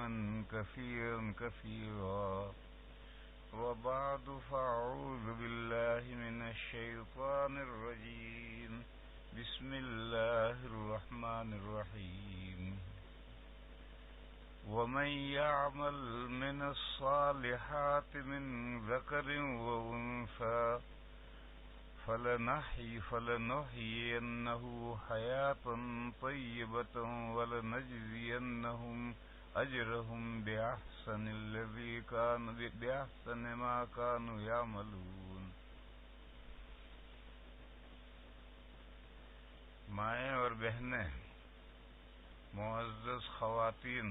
علما كثيرا كثيرا وبعد فأعوذ بالله من الشيطان الرجيم بسم الله الرحمن الرحيم ومن يعمل من الصالحات من ذكر وأنثى فلنحيينه حياة طيبة ولنجزينهم أجرهم بأحسن ما كانوا يعملون. مائیں اور بہنیں، معزز خواتین،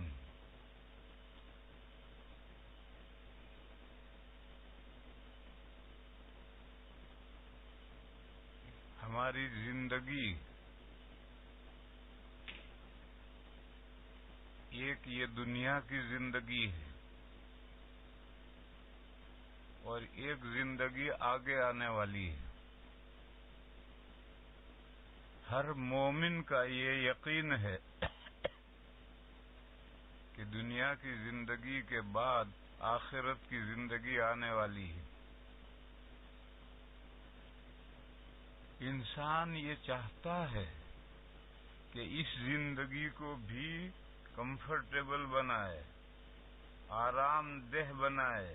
ہماری زندگی ایک یہ دنیا کی زندگی ہے اور ایک زندگی آگے آنے والی ہے. ہر مومن کا یہ یقین ہے کہ دنیا کی زندگی کے بعد آخرت کی زندگی آنے والی ہے. انسان یہ چاہتا ہے کہ اس زندگی کو بھی کمفرٹیبل بنائے، آرام دہ بنائے،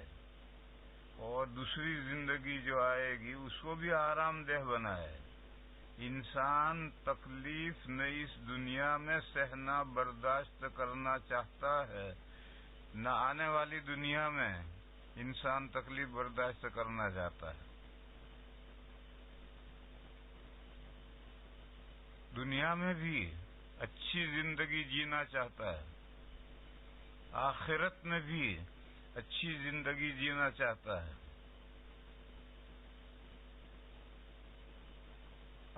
اور دوسری زندگی جو آئے گی اس کو بھی آرام دہ بنائے. انسان تکلیف نہ اس دنیا میں سہنا برداشت کرنا چاہتا ہے، نہ آنے والی دنیا میں انسان تکلیف برداشت کرنا چاہتا ہے. دنیا میں بھی اچھی زندگی جینا چاہتا ہے، آخرت میں بھی اچھی زندگی جینا چاہتا ہے.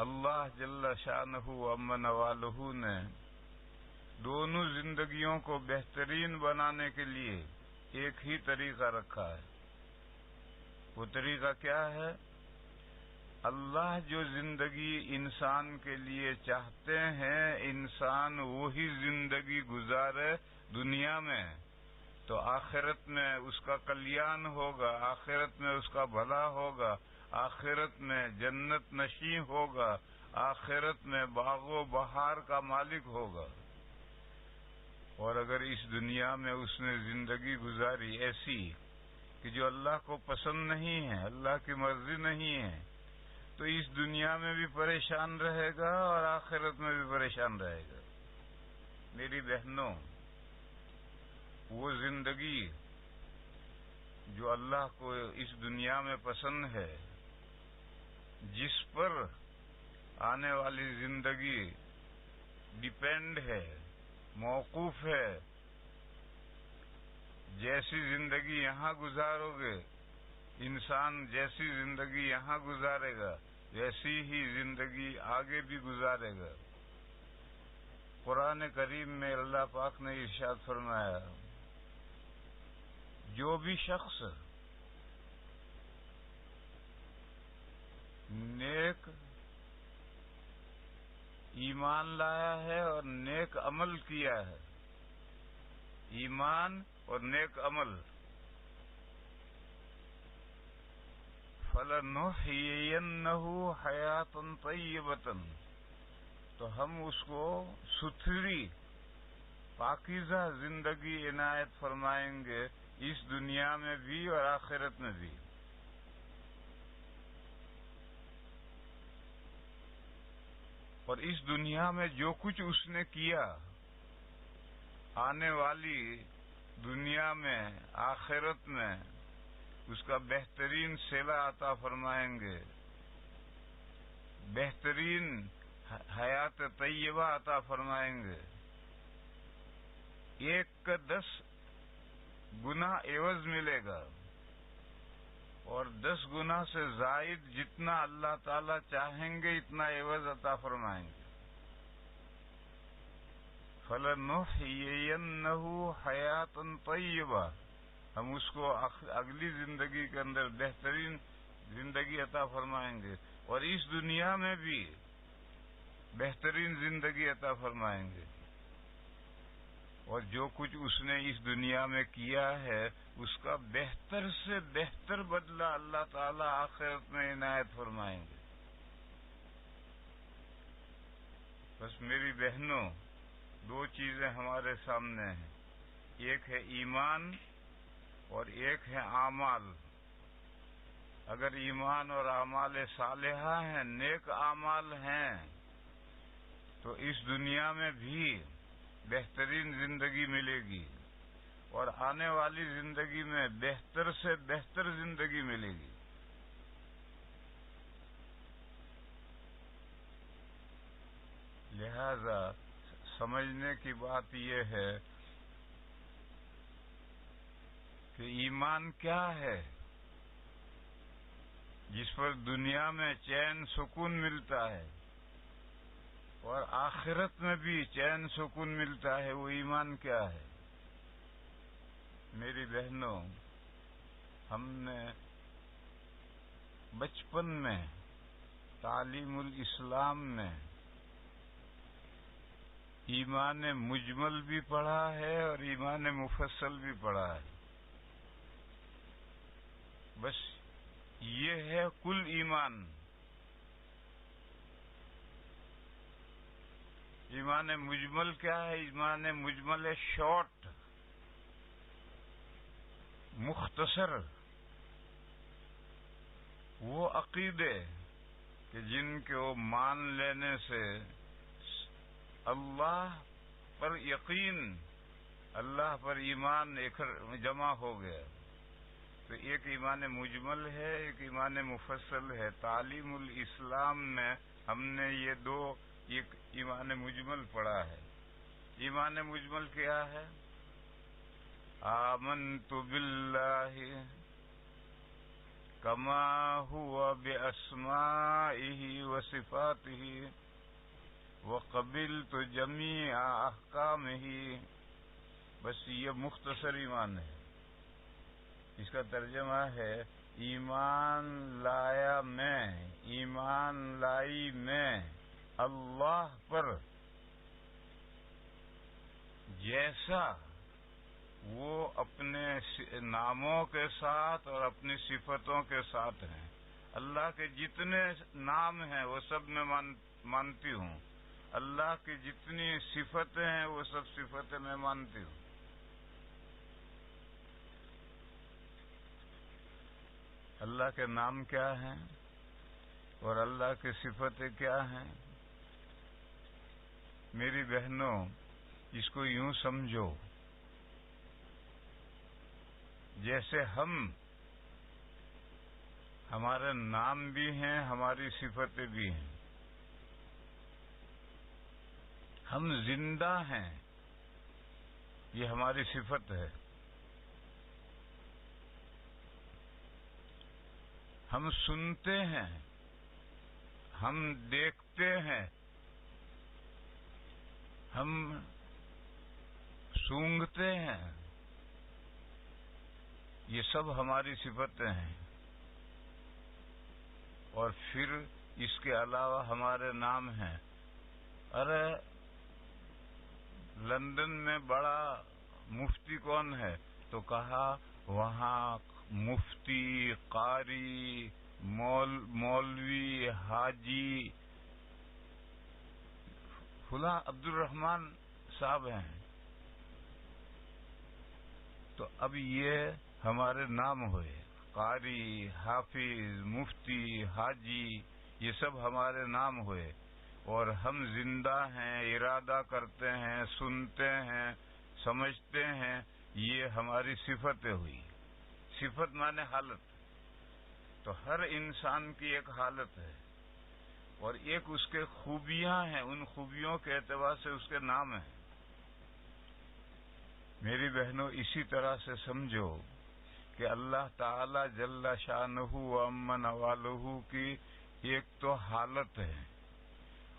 اللہ جل شانہ وعظم نوالہ نے دونوں زندگیوں کو بہترین بنانے کے لیے ایک ہی طریقہ رکھا ہے. وہ طریقہ کیا ہے؟ اللہ جو زندگی انسان کے لیے چاہتے ہیں انسان وہی زندگی گزارے دنیا میں، تو آخرت میں اس کا کلیان ہوگا، آخرت میں اس کا بھلا ہوگا، آخرت میں جنت نشیں ہوگا، آخرت میں باغ و بہار کا مالک ہوگا. اور اگر اس دنیا میں اس نے زندگی گزاری ایسی کہ جو اللہ کو پسند نہیں ہے، اللہ کی مرضی نہیں ہے، تو اس دنیا میں بھی پریشان رہے گا اور آخرت میں بھی پریشان رہے گا. میری بہنوں، وہ زندگی جو اللہ کو اس دنیا میں پسند ہے، جس پر آنے والی زندگی ڈیپینڈ ہے، موقوف ہے، جیسی زندگی یہاں گزارو گے، انسان جیسی زندگی یہاں گزارے گا ویسی ہی زندگی آگے بھی گزارے گا. قرآن کریم میں اللہ پاک نے ارشاد فرمایا، جو بھی شخص نیک ایمان لایا ہے اور نیک عمل کیا ہے، ایمان اور نیک عمل، فَلَنُحْيِيَنَّهُ حَيَاةً طَيِّبَةً، تو ہم اس کو ستھری پاکیزہ زندگی عنایت فرمائیں گے، اس دنیا میں بھی اور آخرت میں بھی. اور اس دنیا میں جو کچھ اس نے کیا، آنے والی دنیا میں آخرت میں اس کا بہترین صلہ عطا فرمائیں گے، بہترین حیات طیبہ عطا فرمائیں گے. 1 کا 10 گنا عوض ملے گا، اور 10 گنا سے زائد جتنا اللہ تعالی چاہیں گے اتنا عوض عطا فرمائیں گے. فَلَنُحْيِيَنَّهُ حَيَاةً طَيِّبَةً، ہم اس کو اگلی زندگی کے اندر بہترین زندگی عطا فرمائیں گے، اور اس دنیا میں بھی بہترین زندگی عطا فرمائیں گے. اور جو کچھ اس نے اس دنیا میں کیا ہے اس کا بہتر سے بہتر بدلہ اللہ تعالی آخرت میں عنایت فرمائیں گے۔ بس میری بہنوں، دو چیزیں ہمارے سامنے ہیں، ایک ہے ایمان اور ایک ہے اعمال۔ اگر ایمان اور اعمال صالحہ ہیں، نیک اعمال ہیں، تو اس دنیا میں بھی بہترین زندگی ملے گی اور آنے والی زندگی میں بہتر سے بہتر زندگی ملے گی۔ لہذا سمجھنے کی بات یہ ہے کہ ایمان کیا ہے جس پر دنیا میں چین سکون ملتا ہے اور آخرت میں بھی چین سکون ملتا ہے، وہ ایمان کیا ہے؟ میری بہنوں، ہم نے بچپن میں تعلیم الاسلام میں ایمان مجمل بھی پڑھا ہے اور ایمان مفصل بھی پڑھا ہے۔ بس یہ ہے کل ایمان۔ ایمان مجمل کیا ہے؟ ایمان مجمل ہے شارٹ، مختصر، وہ عقیدے کہ جن کو مان لینے سے اللہ پر یقین، اللہ پر ایمان جمع ہو گیا۔ تو ایک ایمان مجمل ہے، ایک ایمان مفصل ہے۔ تعلیم الاسلام میں ہم نے یہ دو، ایک ایمان مجمل پڑھا ہے۔ ایمان مجمل کیا ہے؟ آمنت باللہ کما ہوا باسمائہ وصفاتہ وقبلت جمیع احکامہ۔ بس یہ مختصر ایمان ہے۔ اس کا ترجمہ ہے ایمان لایا میں، ایمان لائی میں اللہ پر جیسا وہ اپنے ناموں کے ساتھ اور اپنی صفتوں کے ساتھ ہیں۔ اللہ کے جتنے نام ہیں وہ سب میں مانتی ہوں، اللہ کی جتنی صفتیں ہیں وہ سب صفتیں میں مانتی ہوں۔ اللہ کے نام کیا ہیں اور اللہ کی صفتیں کیا ہیں؟ میری بہنوں، اس کو یوں سمجھو جیسے ہمارے نام بھی ہیں، ہماری صفتیں بھی ہیں۔ ہم زندہ ہیں، یہ ہماری صفت ہے۔ ہم سنتے ہیں، ہم دیکھتے ہیں، ہم سونگھتے ہیں، یہ سب ہماری صفتیں ہیں۔ اور پھر اس کے علاوہ ہمارے نام ہیں۔ ارے لندن میں بڑا مفتی کون ہے؟ تو کہا وہاں مفتی، قاری، مولوی، حاجی فلاں عبد الرحمان صاحب ہیں۔ تو اب یہ ہمارے نام ہوئے، قاری، حافظ، مفتی، حاجی، یہ سب ہمارے نام ہوئے۔ اور ہم زندہ ہیں، ارادہ کرتے ہیں، سنتے ہیں، سمجھتے ہیں، یہ ہماری صفتیں ہوئی۔ صفت مانے حالت۔ تو ہر انسان کی ایک حالت ہے اور ایک اس کے خوبیاں ہیں، ان خوبیوں کے اعتبار سے اس کے نام ہیں۔ میری بہنوں، اسی طرح سے سمجھو کہ اللہ تعالی جل شانہ و عم نوالہ کی ایک تو حالت ہے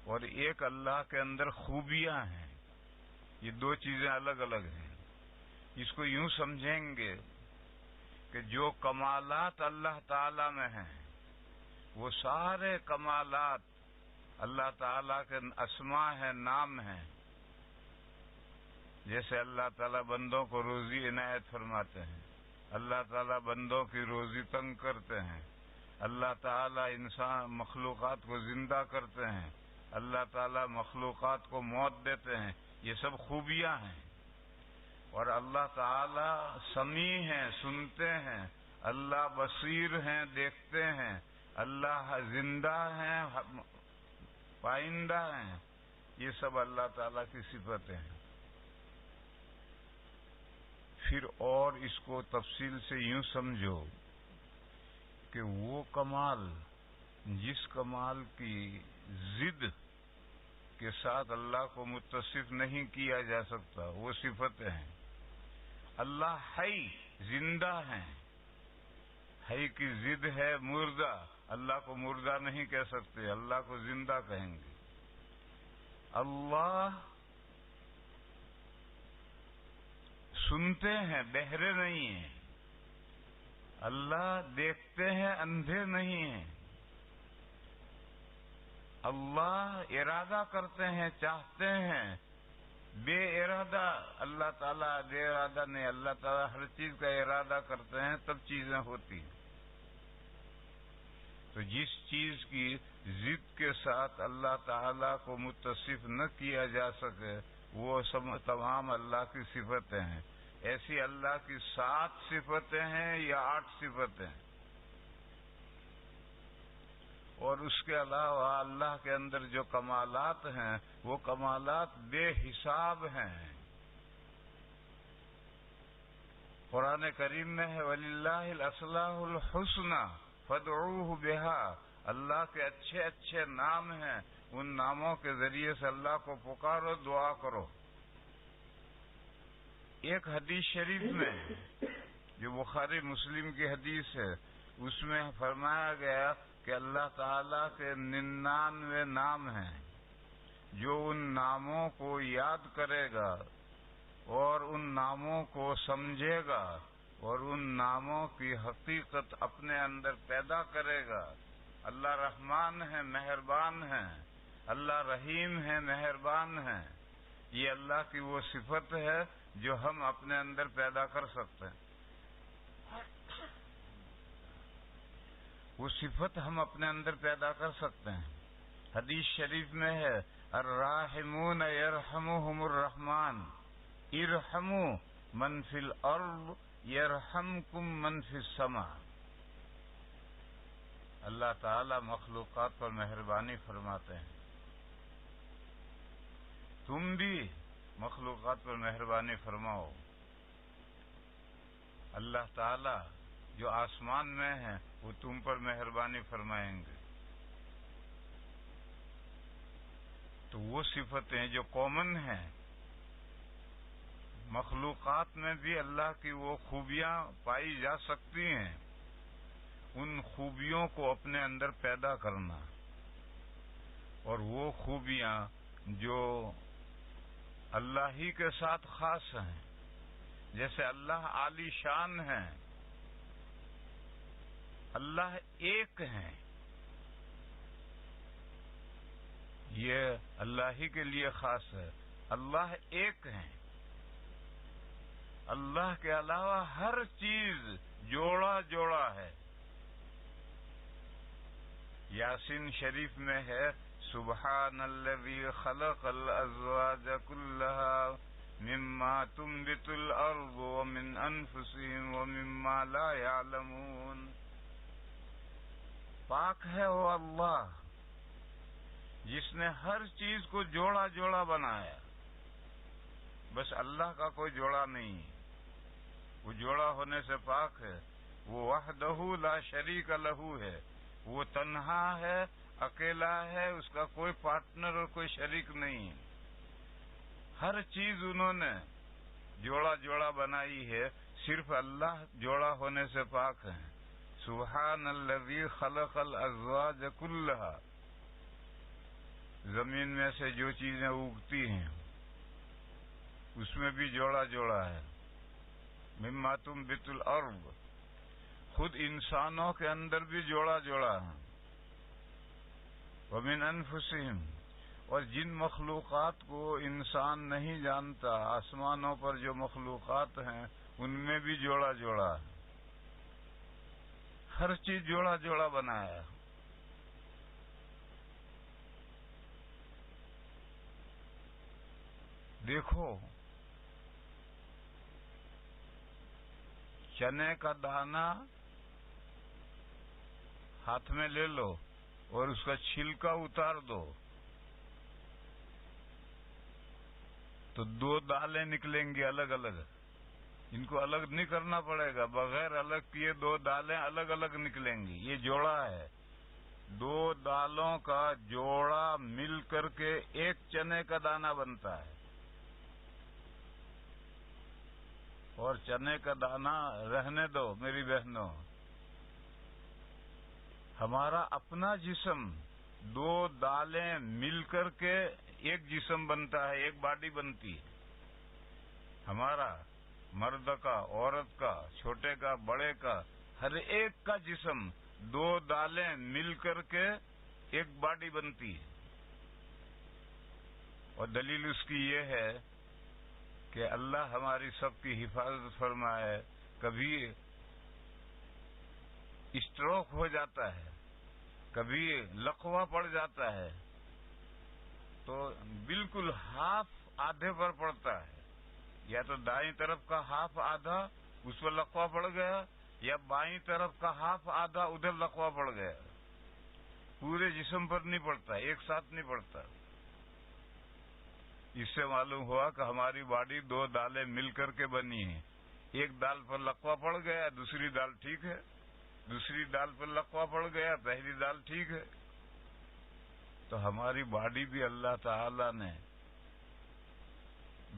اور ایک اللہ کے اندر خوبیاں ہیں۔ یہ دو چیزیں الگ الگ ہیں۔ اس کو یوں سمجھیں گے کہ جو کمالات اللہ تعالی میں ہیں وہ سارے کمالات اللہ تعالی کے اسماء ہیں، نام ہیں۔ جیسے اللہ تعالیٰ بندوں کو روزی عنایت فرماتے ہیں، اللہ تعالیٰ بندوں کی روزی تنگ کرتے ہیں، اللہ تعالیٰ انسان مخلوقات کو زندہ کرتے ہیں، اللہ تعالیٰ مخلوقات کو موت دیتے ہیں، یہ سب خوبیاں ہیں۔ اور اللہ تعالیٰ سمیع ہیں، سنتے ہیں، اللہ بصیر ہیں، دیکھتے ہیں، اللہ زندہ ہیں، پائندہ ہیں، یہ سب اللہ تعالیٰ کی صفتیں ہیں۔ پھر اور اس کو تفصیل سے یوں سمجھو کہ وہ کمال جس کمال کی ضد کے ساتھ اللہ کو متصف نہیں کیا جا سکتا وہ صفتیں ہیں۔ اللہ حی زندہ ہیں، حی کی ضد ہے مردہ، اللہ کو مردہ نہیں کہہ سکتے، اللہ کو زندہ کہیں گے۔ اللہ سنتے ہیں، بہرے نہیں ہیں، اللہ دیکھتے ہیں، اندھے نہیں ہیں، اللہ ارادہ کرتے ہیں، چاہتے ہیں، بے ارادہ اللہ تعالیٰ بے ارادہ نہیں، اللہ تعالیٰ ہر چیز کا ارادہ کرتے ہیں تب چیزیں ہوتی ہیں۔ تو جس چیز کی ضد کے ساتھ اللہ تعالیٰ کو متصف نہ کیا جا سکے وہ سب تمام اللہ کی صفتیں ہیں۔ ایسی اللہ کی 7 صفتیں ہیں یا 8 صفتیں ہیں، اور اس کے علاوہ اللہ کے اندر جو کمالات ہیں وہ کمالات بے حساب ہیں۔ قرآن کریم میں ہے وَلِلَّهِ الْأَسْمَاءُ الْحُسْنَى فَادْعُوهُ بِهَا، اللہ کے اچھے اچھے نام ہیں، ان ناموں کے ذریعے سے اللہ کو پکارو، دعا کرو۔ ایک حدیث شریف میں جو بخاری مسلم کی حدیث ہے اس میں فرمایا گیا کہ اللہ تعالیٰ کے 99 نام ہیں، جو ان ناموں کو یاد کرے گا اور ان ناموں کو سمجھے گا اور ان ناموں کی حقیقت اپنے اندر پیدا کرے گا۔ اللہ رحمان ہے، مہربان ہے، اللہ رحیم ہے، مہربان ہے، یہ اللہ کی وہ صفت ہے جو ہم اپنے اندر پیدا کر سکتے ہیں۔ وہ صفت ہم اپنے اندر پیدا کر سکتے ہیں۔ حدیث شریف میں ہے الراحمون یرحمہم الرحمن ارحموا من فی الارض یرحمکم من فی السماء۔ اللہ تعالی مخلوقات پر مہربانی فرماتے ہیں، تم بھی مخلوقات پر مہربانی فرماؤ۔ اللہ تعالی جو آسمان میں ہیں وہ تم پر مہربانی فرمائیں گے۔ تو وہ صفتیں جو کامن ہیں، مخلوقات میں بھی اللہ کی وہ خوبیاں پائی جا سکتی ہیں، ان خوبیوں کو اپنے اندر پیدا کرنا، اور وہ خوبیاں جو اللہ ہی کے ساتھ خاص ہیں، جیسے اللہ عالی شان ہیں، اللہ ایک ہیں، یہ اللہ ہی کے لیے خاص ہے، اللہ ایک ہیں۔ اللہ کے علاوہ ہر چیز جوڑا جوڑا ہے۔ یاسین شریف میں ہے سبحان الذی خلق الازواج كلها مما تنبت الارض ومن انفسهم ومما لا يعلمون۔ پاک ہے وہ اللہ جس نے ہر چیز کو جوڑا جوڑا بنایا، بس اللہ کا کوئی جوڑا نہیں، وہ جوڑا ہونے سے پاک ہے، وہ وحدہ لا شریک لہ ہے، وہ تنہا ہے، اکیلا ہے، اس کا کوئی پارٹنر اور کوئی شریک نہیں۔ ہر چیز انہوں نے جوڑا جوڑا بنائی ہے، صرف اللہ جوڑا ہونے سے پاک ہے۔ سبحان الذی خلق الازواج کلها، زمین میں سے جو چیزیں اگتی ہیں اس میں بھی جوڑا جوڑا ہے۔ مما تنبت الارض، خود انسانوں کے اندر بھی جوڑا جوڑا ہے۔ ومن انفسہم، اور جن مخلوقات کو انسان نہیں جانتا، آسمانوں پر جو مخلوقات ہیں ان میں بھی جوڑا جوڑا ہے، ہر چیز جوڑا جوڑا بنایا۔ دیکھو، چنے کا دانہ ہاتھ میں لے لو اور اس کا چھلکا اتار دو تو دو دالیں نکلیں گی الگ الگ۔ ان کو الگ نہیں کرنا پڑے گا، بغیر الگ کیے دو دالیں الگ الگ نکلیں گی۔ یہ جوڑا ہے، دو دالوں کا جوڑا مل کر کے ایک چنے کا دانہ بنتا ہے۔ اور چنے کا دانہ رہنے دو میری بہنوں، ہمارا اپنا جسم دو دالیں مل کر کے ایک جسم بنتا ہے، ایک باڈی بنتی ہے۔ ہمارا مرد کا، عورت کا، چھوٹے کا، بڑے کا، ہر ایک کا جسم دو دالیں مل کر کے ایک باڈی بنتی ہے۔ اور دلیل اس کی یہ ہے کہ اللہ ہماری سب کی حفاظت فرمائے۔ کبھی اسٹروک ہو جاتا ہے، کبھی لقوہ پڑ جاتا ہے تو بالکل ہاف آدھے پر پڑتا ہے، یا تو دائیں طرف کا ہاف آدھا اس پر لقوہ پڑ گیا، یا بائیں طرف کا ہاف آدھا ادھر لقوہ پڑ گیا، پورے جسم پر نہیں پڑتا، ایک ساتھ نہیں پڑتا۔ اس سے معلوم ہوا کہ ہماری باڈی دو دالیں مل کر کے بنی ہیں۔ ایک دال پر لقوہ پڑ گیا، دوسری دال ٹھیک ہے، دوسری دال پر لقوہ پڑ گیا، پہلی دال ٹھیک ہے۔ تو ہماری باڈی بھی اللہ تعالی نے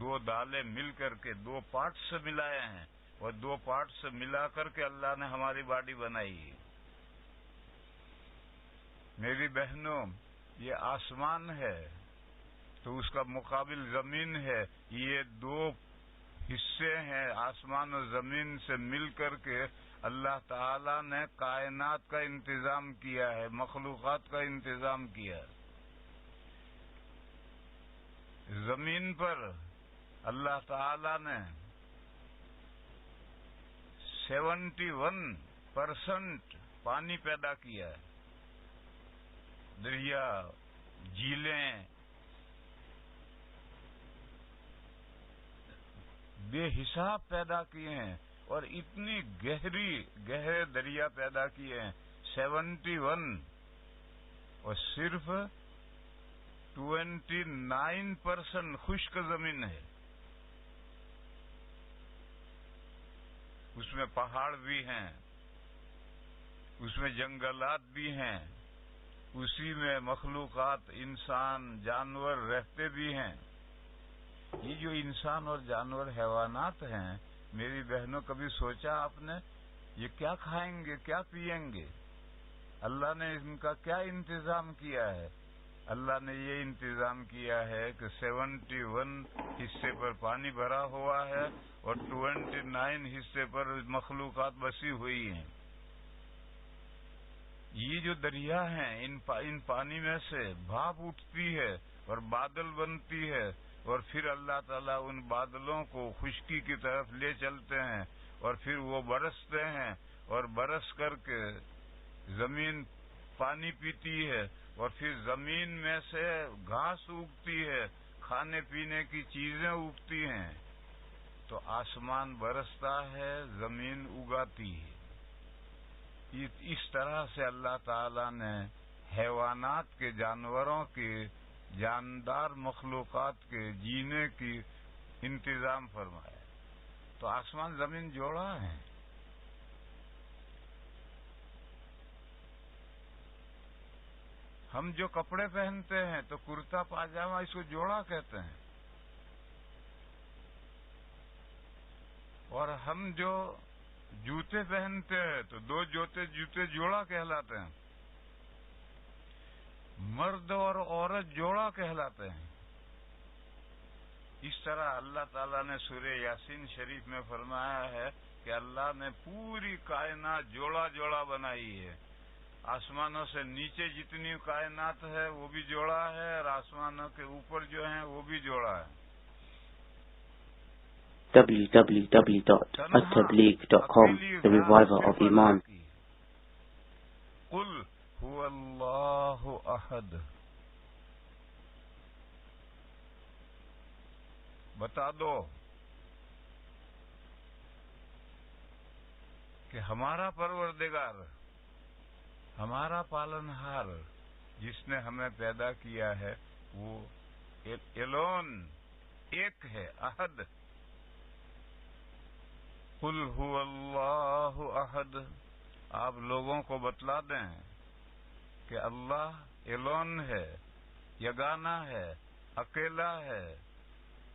دو دالیں مل کر کے دو پارٹ سے ملائے ہیں، اور دو پارٹ سے ملا کر کے اللہ نے ہماری باڈی بنائی۔ میری بہنوں، یہ آسمان ہے تو اس کا مقابل زمین ہے، یہ دو حصے ہیں آسمان اور زمین سے مل کر کے اللہ تعالی نے کائنات کا انتظام کیا ہے، مخلوقات کا انتظام کیا ہے۔ زمین پر اللہ تعالی نے 71% پانی پیدا کیا ہے، دریا، جھیلیں، بے حساب پیدا کیے ہیں، اور اتنی گہرے دریا پیدا کیے ہیں 71، اور صرف 29% خشک زمین ہے۔ اس میں پہاڑ بھی ہیں، اس میں جنگلات بھی ہیں، اسی میں مخلوقات، انسان، جانور رہتے بھی ہیں۔ یہ جو انسان اور جانور، حیوانات ہیں، میری بہنوں، کبھی سوچا آپ نے یہ کیا کھائیں گے، کیا پئیں گے؟ اللہ نے ان کا کیا انتظام کیا ہے؟ اللہ نے یہ انتظام کیا ہے کہ 71 حصے پر پانی بھرا ہوا ہے اور 29 حصے پر مخلوقات بسی ہوئی ہیں۔ یہ جو دریا ہیں، ان پانی میں سے بھاپ اٹھتی ہے اور بادل بنتی ہے، اور پھر اللہ تعالیٰ ان بادلوں کو خشکی کی طرف لے چلتے ہیں، اور پھر وہ برستے ہیں، اور برس کر کے زمین پانی پیتی ہے، اور پھر زمین میں سے گھاس اگتی ہے، کھانے پینے کی چیزیں اگتی ہیں۔ تو آسمان برستا ہے، زمین اگاتی ہے۔ اس طرح سے اللہ تعالیٰ نے حیوانات کے، جانوروں کے، جاندار مخلوقات کے جینے کی انتظام فرمایا۔ تو آسمان زمین جوڑا ہے۔ ہم جو کپڑے پہنتے ہیں تو کرتا پاجامہ، اس کو جوڑا کہتے ہیں، اور ہم جو جوتے پہنتے ہیں تو دو جوتے جوڑا کہلاتے ہیں۔ مرد اور عورت جوڑا کہلاتے ہیں۔ اس طرح اللہ تعالیٰ نے سورہ یاسین شریف میں فرمایا ہے کہ اللہ نے پوری کائنات جوڑا جوڑا بنائی ہے۔ آسمانوں سے نیچے جتنی کائنات ہے وہ بھی جوڑا ہے، اور آسمانوں کے اوپر جو ہیں وہ بھی جوڑا ہے۔ www.attableek.com The Reviver of Iman۔ قل هو اللہ احد، بتا دو کہ ہمارا پروردگار، ہمارا پالنہار جس نے ہمیں پیدا کیا ہے وہ الون، ایک ہے، احد۔ قل هو اللہ احد، آپ لوگوں کو بتلا دیں کہ اللہ الون ہے، یگانہ ہے، اکیلا ہے،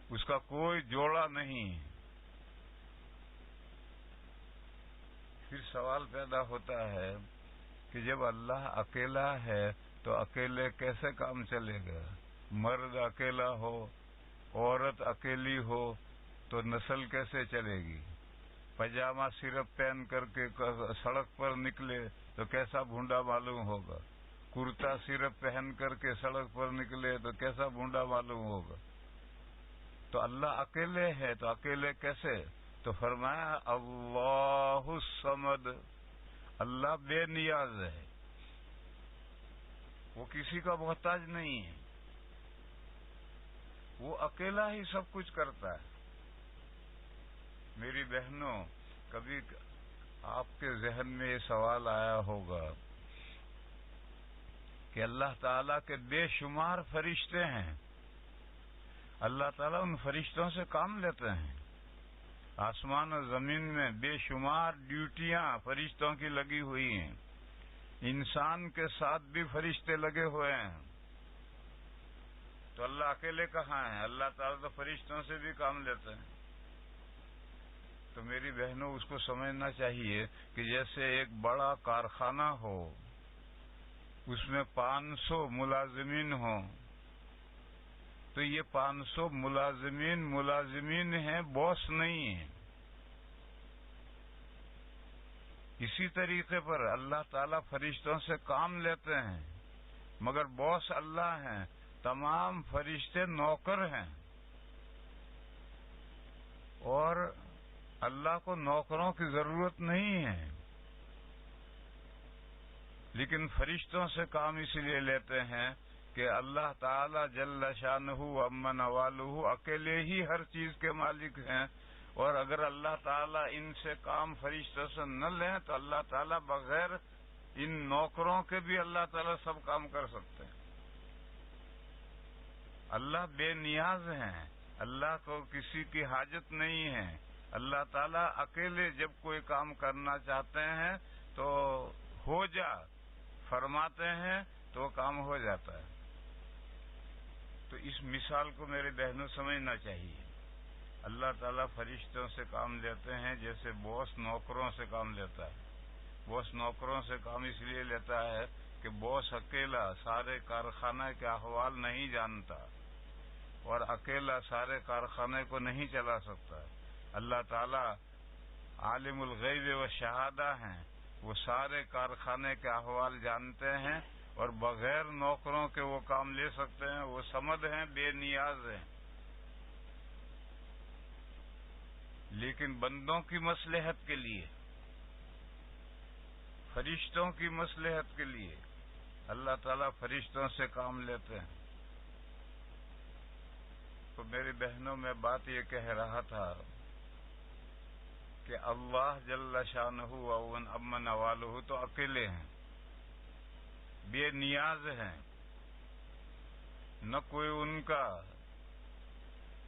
اس کا کوئی جوڑا نہیں۔ پھر سوال پیدا ہوتا ہے کہ جب اللہ اکیلا ہے تو اکیلے کیسے کام چلے گا؟ مرد اکیلا ہو، عورت اکیلی ہو تو نسل کیسے چلے گی؟ پاجامہ صرف پہن کر کے سڑک پر نکلے تو کیسا بھونڈا معلوم ہوگا؟ کرتا صرف پہن کر کے سڑک پر نکلے تو کیسا بھونڈا معلوم ہوگا؟ تو اللہ اکیلے ہے تو اکیلے کیسے؟ تو فرمایا اللہ الصمد، اللہ بے نیاز ہے، وہ کسی کا محتاج نہیں ہے، وہ اکیلا ہی سب کچھ کرتا ہے۔ میری بہنوں، کبھی آپ کے ذہن میں یہ سوال آیا ہوگا کہ اللہ تعالیٰ کے بے شمار فرشتے ہیں، اللہ تعالیٰ ان فرشتوں سے کام لیتے ہیں۔ آسمان و زمین میں بے شمار ڈیوٹیاں فرشتوں کی لگی ہوئی ہیں، انسان کے ساتھ بھی فرشتے لگے ہوئے ہیں، تو اللہ اکیلے کہاں ہیں؟ اللہ تعالیٰ تو فرشتوں سے بھی کام لیتے ہیں۔ تو میری بہنوں، اس کو سمجھنا چاہیے کہ جیسے ایک بڑا کارخانہ ہو، اس میں 500 ملازمین ہوں، تو یہ 500 ملازمین ہیں، باس نہیں ہیں۔ اسی طریقے پر اللہ تعالیٰ فرشتوں سے کام لیتے ہیں، مگر باس اللہ ہیں، تمام فرشتے نوکر ہیں، اور اللہ کو نوکروں کی ضرورت نہیں ہے، لیکن فرشتوں سے کام اس لیے لیتے ہیں کہ اللہ تعالیٰ جل شانہ و عم نوالہ اکیلے ہی ہر چیز کے مالک ہیں، اور اگر اللہ تعالیٰ ان سے کام فرشتوں سے نہ لیں تو اللہ تعالیٰ بغیر ان نوکروں کے بھی اللہ تعالیٰ سب کام کر سکتے ہیں۔ اللہ بے نیاز ہیں، اللہ کو کسی کی حاجت نہیں ہے، اللہ تعالیٰ اکیلے جب کوئی کام کرنا چاہتے ہیں تو ہو جا فرماتے ہیں تو وہ کام ہو جاتا ہے۔ تو اس مثال کو میرے بہنوں سمجھنا چاہیے۔ اللہ تعالیٰ فرشتوں سے کام لیتے ہیں جیسے باس نوکروں سے کام لیتا ہے۔ باس نوکروں سے کام اس لیے لیتا ہے کہ باس اکیلا سارے کارخانے کے احوال نہیں جانتا، اور اکیلا سارے کارخانے کو نہیں چلا سکتا۔ اللہ تعالیٰ عالم الغیب و شہادہ ہیں، وہ سارے کارخانے کے احوال جانتے ہیں، اور بغیر نوکروں کے وہ کام لے سکتے ہیں۔ وہ صمد ہیں، بے نیاز ہیں۔ لیکن بندوں کی مصلحت کے لیے، فرشتوں کی مصلحت کے لیے اللہ تعالیٰ فرشتوں سے کام لیتے ہیں۔ تو میری بہنوں، میں بات یہ کہہ رہا تھا کہ اللہ جل شانہ و عم نوالہ تو اکیلے ہیں، بے نیاز ہیں، نہ کوئی ان کا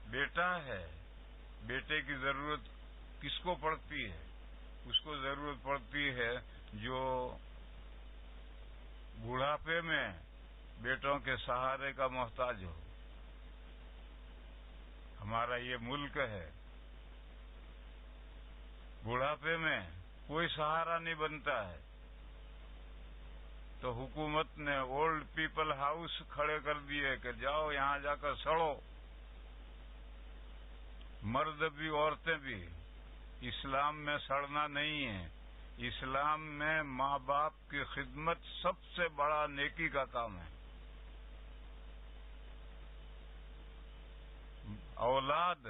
بیٹا ہے۔ بیٹے کی ضرورت کس کو پڑتی ہے؟ اس کو ضرورت پڑتی ہے جو بڑھاپے میں بیٹوں کے سہارے کا محتاج ہو۔ ہمارا یہ ملک ہے، بڑھاپے میں کوئی سہارا نہیں بنتا ہے، تو حکومت نے اولڈ پیپل ہاؤس کھڑے کر دیے کہ جاؤ یہاں جا کر سڑو۔ مرد بھی عورتیں بھی، اسلام میں سڑنا نہیں ہے، اسلام میں ماں باپ کی خدمت سب سے بڑا نیکی کا کام ہے. اولاد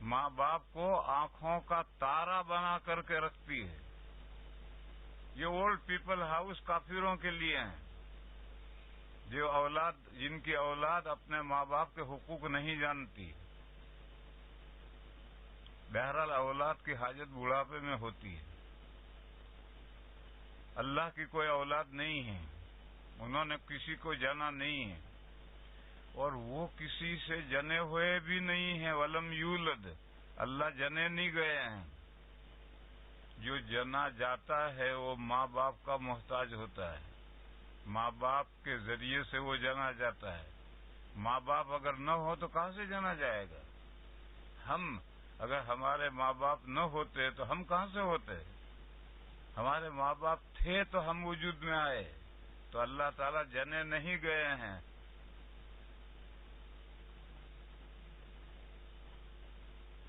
ماں باپ کو آنکھوں کا تارا بنا کر کے رکھتی ہے. یہ اولڈ پیپل ہاؤس کافروں کے لیے ہیں، جن کی اولاد اپنے ماں باپ کے حقوق نہیں جانتی. بہرحال اولاد کی حاجت بڑھاپے میں ہوتی ہے. اللہ کی کوئی اولاد نہیں ہے، انہوں نے کسی کو جنا نہیں ہے، اور وہ کسی سے جنے ہوئے بھی نہیں ہیں. ولم یولد، اللہ جنے نہیں گئے ہیں. جو جنا جاتا ہے وہ ماں باپ کا محتاج ہوتا ہے، ماں باپ کے ذریعے سے وہ جنا جاتا ہے. ماں باپ اگر نہ ہو تو کہاں سے جنا جائے گا؟ اگر ہمارے ماں باپ نہ ہوتے تو ہم کہاں سے ہوتے؟ ہمارے ماں باپ تھے تو ہم وجود میں آئے. تو اللہ تعالیٰ جنے نہیں گئے ہیں.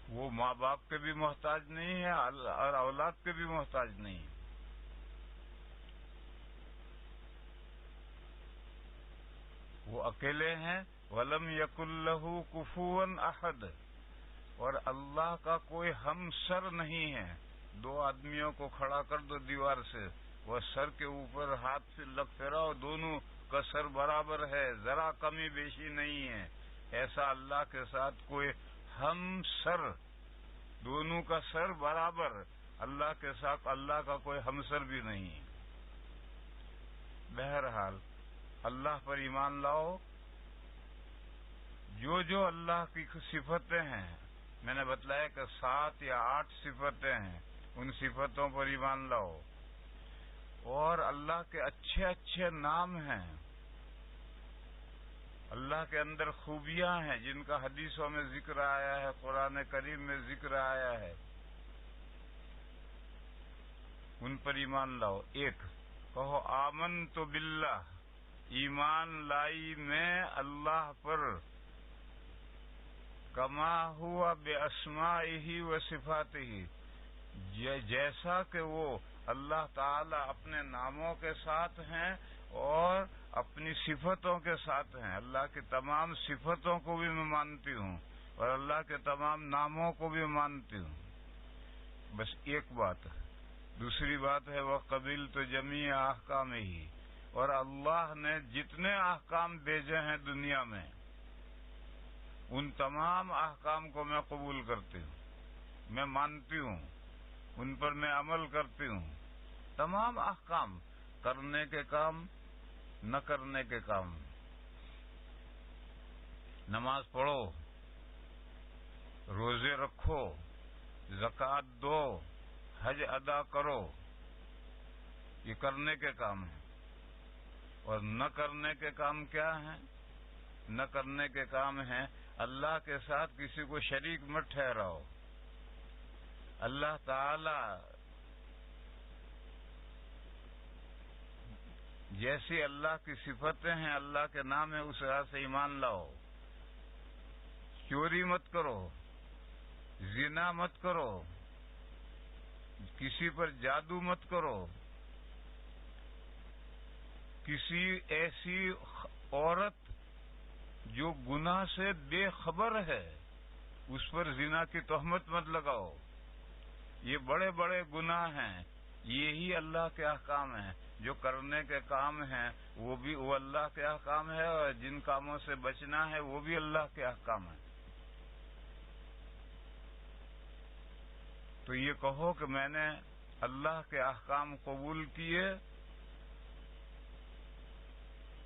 وہ ماں باپ کے بھی محتاج نہیں ہے اور اولاد کے بھی محتاج نہیں ہے. وہ اکیلے ہیں. وَلَمْ يَكُنْ لَهُ كُفُوًا أَحَدٌ، اور اللہ کا کوئی ہمسر نہیں ہے. دو آدمیوں کو کھڑا کر دو دیوار سے، وہ سر کے اوپر ہاتھ سے پھیراؤ، دونوں کا سر برابر ہے، ذرا کمی بیشی نہیں ہے. ایسا اللہ کے ساتھ کوئی ہمسر، دونوں کا سر برابر. اللہ کے ساتھ اللہ کا کوئی ہمسر بھی نہیں ہے. بہرحال اللہ پر ایمان لاؤ. جو اللہ کی صفتیں ہیں، میں نے بتلایا کہ 7 یا 8 صفتیں ہیں، ان صفتوں پر ایمان لاؤ. اور اللہ کے اچھے اچھے نام ہیں، اللہ کے اندر خوبیاں ہیں جن کا حدیثوں میں ذکر آیا ہے، قرآن کریم میں ذکر آیا ہے، ان پر ایمان لاؤ. ایک کہو آمنت باللہ، ایمان لائی میں اللہ پر، کما ہوا باسمائہ و صفاتہ، جیسا کہ وہ اللہ تعالی اپنے ناموں کے ساتھ ہیں اور اپنی صفتوں کے ساتھ ہیں. اللہ کی تمام صفتوں کو بھی میں مانتی ہوں اور اللہ کے تمام ناموں کو بھی مانتی ہوں. بس ایک بات. دوسری بات ہے وَقَبِلْتُ جَمِيعَ أَحْكَامِهِ، اور اللہ نے جتنے احکام بھیجے ہیں دنیا میں ان تمام احکام کو میں قبول کرتی ہوں، میں مانتی ہوں، ان پر میں عمل کرتی ہوں. تمام احکام، کرنے کے کام، نہ کرنے کے کام. نماز پڑھو، روزے رکھو، زکوٰۃ دو، حج ادا کرو، یہ کرنے کے کام ہیں. اور نہ کرنے کے کام کیا ہیں؟ نہ کرنے کے کام ہیں اللہ کے ساتھ کسی کو شریک مت ٹھہراؤ. اللہ تعالی جیسی اللہ کی صفتیں ہیں، اللہ کے نام ہے، اس راہ سے ایمان لاؤ. چوری مت کرو، زنا مت کرو، کسی پر جادو مت کرو، کسی ایسی عورت جو گناہ سے بے خبر ہے اس پر زنا کی تہمت مت لگاؤ. یہ بڑے بڑے گناہ ہیں. یہی اللہ کے احکام ہیں. جو کرنے کے کام ہیں وہ اللہ کے احکام ہے، اور جن کاموں سے بچنا ہے وہ بھی اللہ کے احکام ہیں. تو یہ کہو کہ میں نے اللہ کے احکام قبول کیے،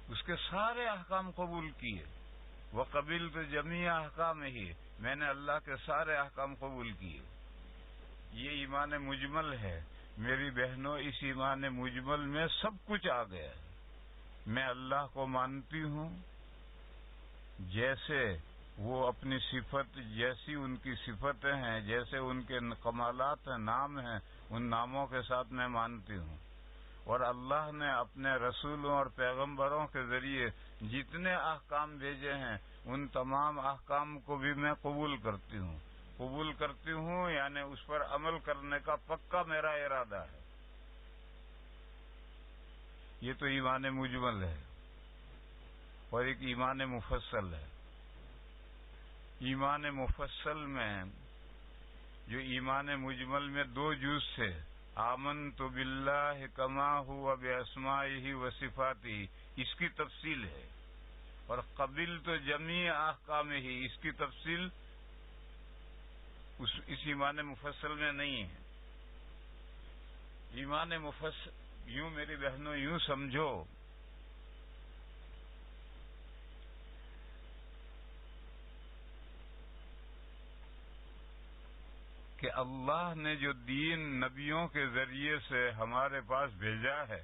اس کے سارے احکام قبول کیے. وَقَبِلْتُ جَمِيعَ أَحْكَامِهِ، میں نے اللہ کے سارے احکام قبول کیے. یہ ایمان مجمل ہے. میری بہنوں، اس ایمان مجمل میں سب کچھ آ گیا ہے. میں اللہ کو مانتی ہوں جیسے وہ اپنی صفت، جیسی ان کی صفتیں ہیں، جیسے ان کے کمالات ہیں، نام ہیں، ان ناموں کے ساتھ میں مانتی ہوں. اور اللہ نے اپنے رسولوں اور پیغمبروں کے ذریعے جتنے احکام بھیجے ہیں ان تمام احکام کو بھی میں قبول کرتی ہوں. قبول کرتی ہوں یعنی اس پر عمل کرنے کا پکا میرا ارادہ ہے. یہ تو ایمان مجمل ہے، اور ایک ایمان مفصل ہے۔ ایمان مفصل میں جو ایمان مجمل میں دو جز تھے، آمنت باللہ کما ہوا باسمائہ وصفاتہ، اس کی تفصیل ہے، اور قبلت جمیع احکامہ، اس کی تفصیل اس ایمان مفصل میں نہیں ہے۔ ایمان مفصل یوں میری بہنوں یوں سمجھو کہ اللہ نے جو دین نبیوں کے ذریعے سے ہمارے پاس بھیجا ہے،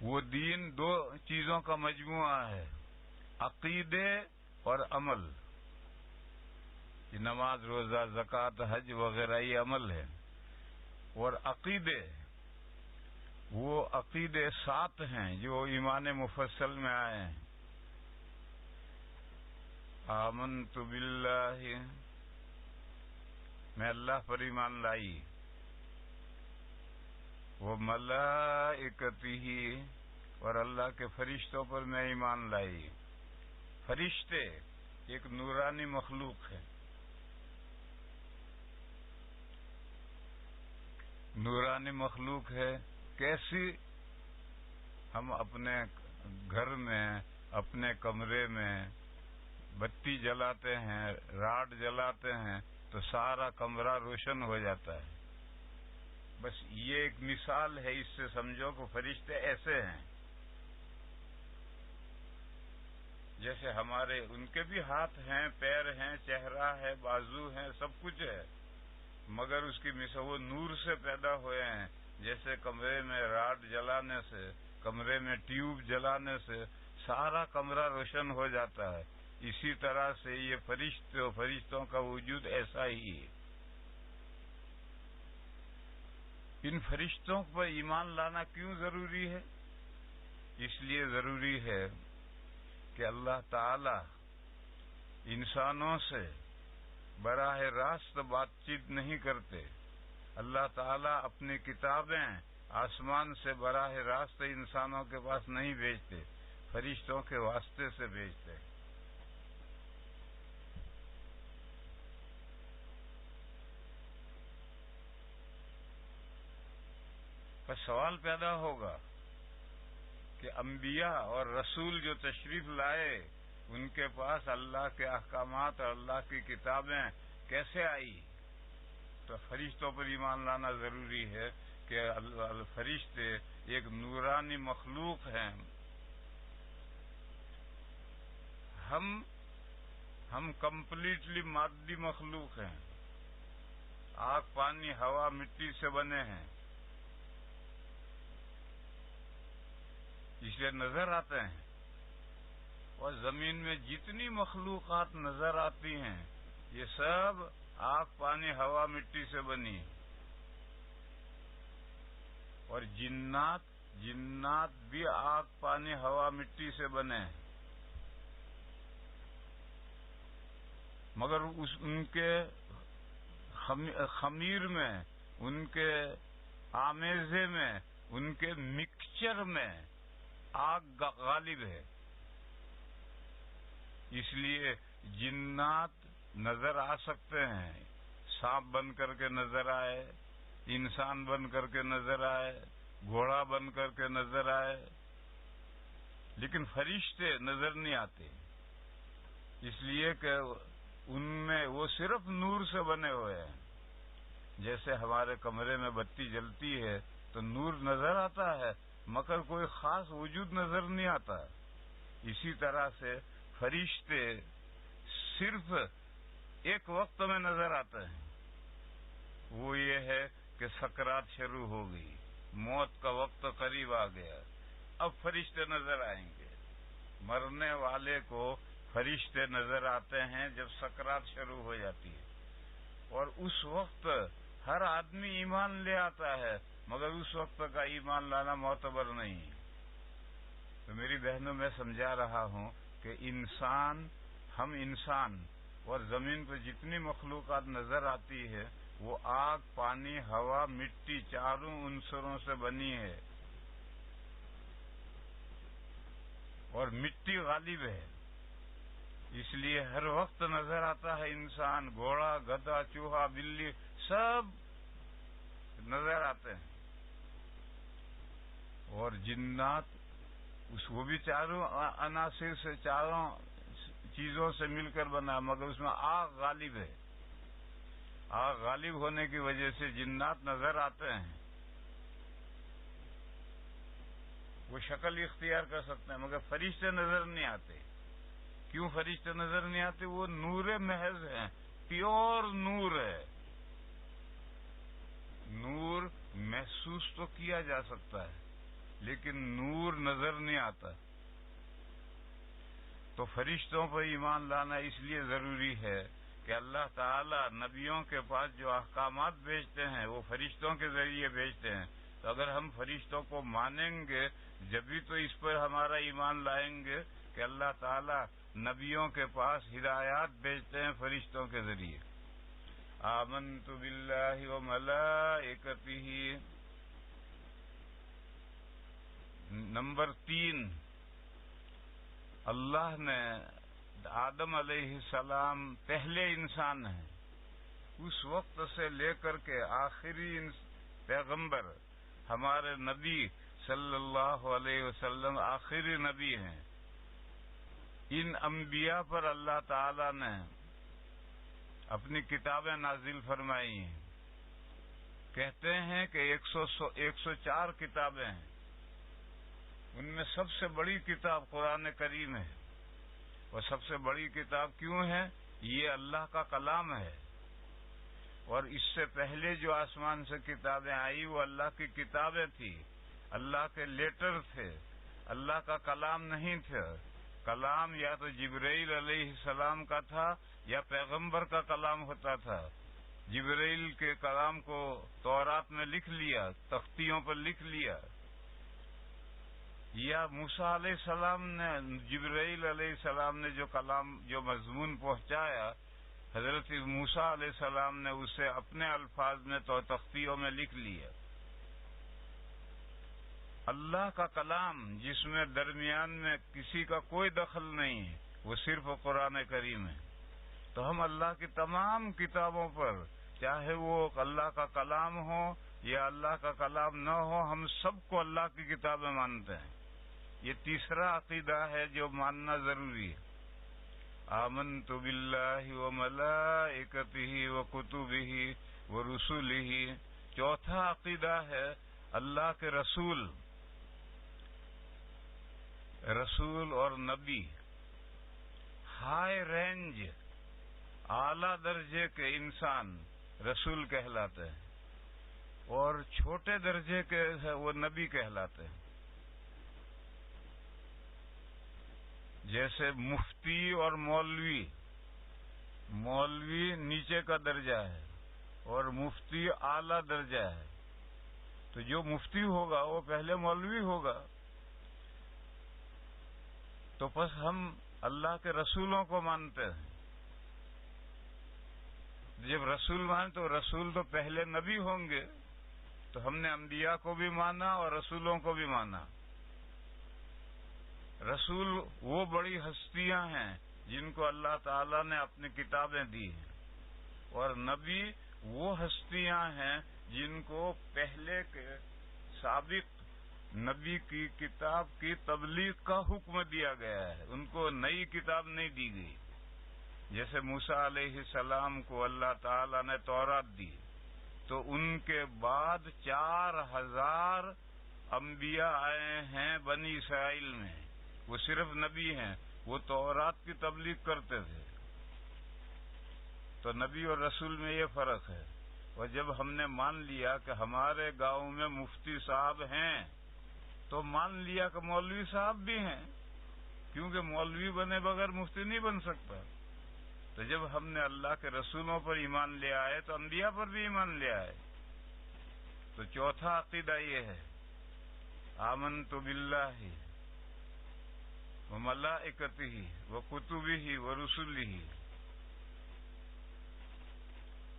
وہ دین دو چیزوں کا مجموعہ ہے، عقیدے اور عمل۔ یہ نماز، روزہ، زکوٰۃ، حج وغیرہ یہ عمل ہے، اور عقیدے، وہ عقیدے 7 ہیں جو ایمان مفصل میں آئے ہیں۔ آمنت باللہ، میں اللہ پر ایمان لائی، وملائکتہ، اور اللہ کے فرشتوں پر میں ایمان لائی۔ فرشتے ایک نورانی مخلوق ہے، نورانی مخلوق ہے۔ کیسی؟ ہم اپنے گھر میں، اپنے کمرے میں بتی جلاتے ہیں، راڈ جلاتے ہیں تو سارا کمرہ روشن ہو جاتا ہے۔ بس یہ ایک مثال ہے، اس سے سمجھو کہ فرشتے ایسے ہیں جیسے ہمارے، ان کے بھی ہاتھ ہیں، پیر ہیں، چہرہ ہے، بازو ہیں، سب کچھ ہے، مگر اس کی مثال وہ نور سے پیدا ہوئے ہیں۔ جیسے کمرے میں راڈ جلانے سے، کمرے میں ٹیوب جلانے سے سارا کمرہ روشن ہو جاتا ہے، اسی طرح سے یہ فرشتوں کا وجود ایسا ہی ہے۔ ان فرشتوں پر ایمان لانا کیوں ضروری ہے؟ اس لیے ضروری ہے کہ اللہ تعالی انسانوں سے براہ راست بات چیت نہیں کرتے۔ اللہ تعالیٰ اپنی کتابیں آسمان سے براہ راست انسانوں کے پاس نہیں بھیجتے، فرشتوں کے واسطے سے بھیجتے۔ پس سوال پیدا ہوگا کہ انبیاء اور رسول جو تشریف لائے، ان کے پاس اللہ کے احکامات اور اللہ کی کتابیں کیسے آئی؟ تو فرشتوں پر ایمان لانا ضروری ہے کہ فرشتے ایک نورانی مخلوق ہیں۔ ہم کمپلیٹلی مادی مخلوق ہیں، آگ، پانی، ہوا، مٹی سے بنے ہیں، اس لیے نظر آتے ہیں، اور زمین میں جتنی مخلوقات نظر آتی ہیں یہ سب آگ، پانی، ہوا، مٹی سے بنی، اور جنات بھی آگ، پانی، ہوا، مٹی سے بنے، مگر ان کے خمیر میں، ان کے آمیزے میں، ان کے مکسچر میں آگ غالب ہے۔ اس لیے جنات نظر آ سکتے ہیں، سانپ بن کر کے نظر آئے، انسان بن کر کے نظر آئے، گھوڑا بن کر کے نظر آئے، لیکن فرشتے نظر نہیں آتے، اس لیے کہ ان میں وہ صرف نور سے بنے ہوئے ہیں۔ جیسے ہمارے کمرے میں بتی جلتی ہے تو نور نظر آتا ہے، مگر کوئی خاص وجود نظر نہیں آتا۔ اسی طرح سے فرشتے صرف ایک وقت میں نظر آتے ہیں، وہ یہ ہے کہ سکرات شروع ہو گئی، موت کا وقت قریب آ گیا، اب فرشتے نظر آئیں گے۔ مرنے والے کو فرشتے نظر آتے ہیں جب سکرات شروع ہو جاتی ہے، اور اس وقت ہر آدمی ایمان لے آتا ہے، مگر اس وقت کا ایمان لانا معتبر نہیں۔ تو میری بہنوں، میں سمجھا رہا ہوں کہ ہم انسان اور زمین پر جتنی مخلوقات نظر آتی ہے، وہ آگ، پانی، ہوا، مٹی، چاروں عنصروں سے بنی ہے، اور مٹی غالب ہے، اس لیے ہر وقت نظر آتا ہے انسان، گھوڑا، گدھا، چوہا، بلی سب نظر آتے ہیں، اور جنات وہ بھی چاروں عناصر سے، چاروں چیزوں سے مل کر بنا، مگر اس میں آگ غالب ہے، آگ غالب ہونے کی وجہ سے جنات نظر آتے ہیں، وہ شکل اختیار کر سکتے ہیں، مگر فرشتے نظر نہیں آتے۔ کیوں فرشتے نظر نہیں آتے؟ وہ نور محض ہیں، پیور نور ہے، نور محسوس تو کیا جا سکتا ہے لیکن نور نظر نہیں آتا۔ تو فرشتوں پر ایمان لانا اس لیے ضروری ہے کہ اللہ تعالی نبیوں کے پاس جو احکامات بھیجتے ہیں وہ فرشتوں کے ذریعے بھیجتے ہیں، تو اگر ہم فرشتوں کو مانیں گے جبھی تو اس پر ہمارا ایمان لائیں گے کہ اللہ تعالی نبیوں کے پاس ہدایات بھیجتے ہیں فرشتوں کے ذریعے۔ آمنت باللہ و ملائکتہ۔ نمبر 3، اللہ نے آدم علیہ السلام پہلے انسان ہیں، اس وقت سے لے کر کے آخری پیغمبر ہمارے نبی صلی اللہ علیہ وسلم آخری نبی ہیں، ان انبیاء پر اللہ تعالی نے اپنی کتابیں نازل فرمائی ہیں۔ کہتے ہیں کہ 104 کتابیں ہیں، ان میں سب سے بڑی کتاب قرآن کریم ہے، اور سب سے بڑی کتاب کیوں ہے؟ یہ اللہ کا کلام ہے، اور اس سے پہلے جو آسمان سے کتابیں آئی وہ اللہ کی کتابیں تھی، اللہ کے لیٹر تھے، اللہ کا کلام نہیں تھا۔ کلام یا تو جبرائیل علیہ السلام کا تھا یا پیغمبر کا کلام ہوتا تھا۔ جبرائیل کے کلام کو تورات میں لکھ لیا، تختیوں پر لکھ لیا، یا موسیٰ علیہ السلام نے، جبرائیل علیہ السلام نے جو کلام، جو مضمون پہنچایا، حضرت موسیٰ علیہ السلام نے اسے اپنے الفاظ میں تو تختیوں میں لکھ لیا۔ اللہ کا کلام جس میں درمیان میں کسی کا کوئی دخل نہیں ہے، وہ صرف قرآن کریم ہے۔ تو ہم اللہ کی تمام کتابوں پر، چاہے وہ اللہ کا کلام ہو یا اللہ کا کلام نہ ہو، ہم سب کو اللہ کی کتابیں مانتے ہیں۔ یہ تیسرا عقیدہ ہے جو ماننا ضروری ہے۔ آمنت باللہ و ملائکتہ و کتبہ و رسلہ۔ چوتھا عقیدہ ہے اللہ کے رسول اور نبی ہائی رینج، اعلی درجے کے انسان رسول کہلاتے ہیں، اور چھوٹے درجے کے وہ نبی کہلاتے ہیں۔ جیسے مفتی اور مولوی، مولوی نیچے کا درجہ ہے اور مفتی اعلی درجہ ہے، تو جو مفتی ہوگا وہ پہلے مولوی ہوگا۔ تو پس ہم اللہ کے رسولوں کو مانتے ہیں۔ جب رسول مانیں تو رسول تو پہلے نبی ہوں گے، تو ہم نے انبیاء کو بھی مانا اور رسولوں کو بھی مانا۔ رسول وہ بڑی ہستیاں ہیں جن کو اللہ تعالی نے اپنی کتابیں دی ہیں، اور نبی وہ ہستیاں ہیں جن کو پہلے کے سابق نبی کی کتاب کی تبلیغ کا حکم دیا گیا ہے، ان کو نئی کتاب نہیں دی گئی۔ جیسے موسیٰ علیہ السلام کو اللہ تعالی نے تورات دی، تو ان کے بعد 4000 انبیاء آئے ہیں بنی اسرائیل میں، وہ صرف نبی ہیں، وہ تورات کی تبلیغ کرتے تھے۔ تو نبی اور رسول میں یہ فرق ہے۔ اور جب ہم نے مان لیا کہ ہمارے گاؤں میں مفتی صاحب ہیں، تو مان لیا کہ مولوی صاحب بھی ہیں، کیونکہ مولوی بنے بغیر مفتی نہیں بن سکتا۔ تو جب ہم نے اللہ کے رسولوں پر ایمان لے آئے تو انبیاء پر بھی ایمان لے آئے۔ تو چوتھا عقیدہ یہ ہے، آمنت باللہ و ملائکتہ و کتبہ و رسلہ۔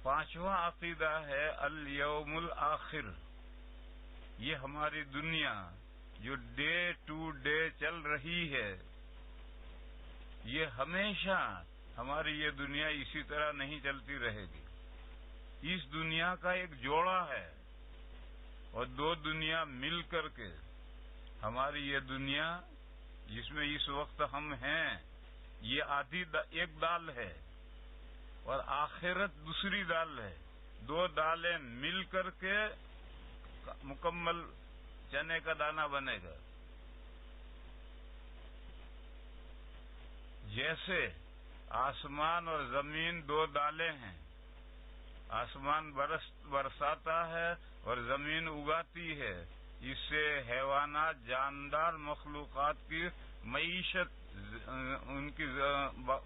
پانچواں عقیدہ ہے الیوم الآخر. یہ ہماری دنیا جو ڈے ٹو ڈے چل رہی ہے، یہ ہمیشہ ہماری یہ دنیا اسی طرح نہیں چلتی رہے گی. اس دنیا کا ایک جوڑا ہے، اور دو دنیا مل کر کے ہماری یہ دنیا جس میں اس وقت ہم ہیں، یہ ایک دال ہے، اور آخرت دوسری دال ہے. دو دالیں مل کر کے مکمل چنے کا دانہ بنے گا. جیسے آسمان اور زمین دو دالیں ہیں، آسمان برساتا ہے اور زمین اگاتی ہے. اس سے حیوانات، جاندار مخلوقات کی معیشت،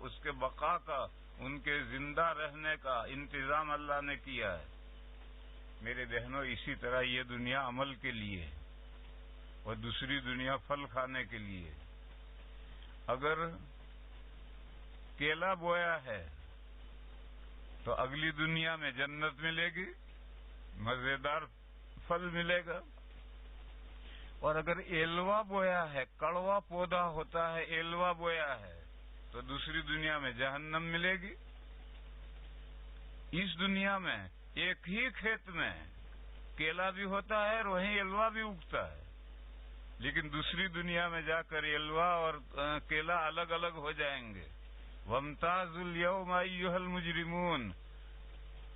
اس کے بقا کا، ان کے زندہ رہنے کا انتظام اللہ نے کیا ہے. میرے بہنوں، اسی طرح یہ دنیا عمل کے لیے اور دوسری دنیا پھل کھانے کے لیے. اگر کیلا بویا ہے تو اگلی دنیا میں جنت ملے گی، مزیدار پھل ملے گا. اور اگر ایلوا بویا ہے، کڑوا پودا ہوتا ہے، ایلوا بویا ہے، تو دوسری دنیا میں جہنم ملے گی. اس دنیا میں ایک ہی کھیت میں کیلا بھی ہوتا ہے اور وہیں ایلوا بھی اگتا ہے، لیکن دوسری دنیا میں جا کر ایلوا اور کیلا الگ الگ ہو جائیں گے. وَامْتَازُوا الْيَوْمَ أَيُّهَا الْمُجْرِمُونَ،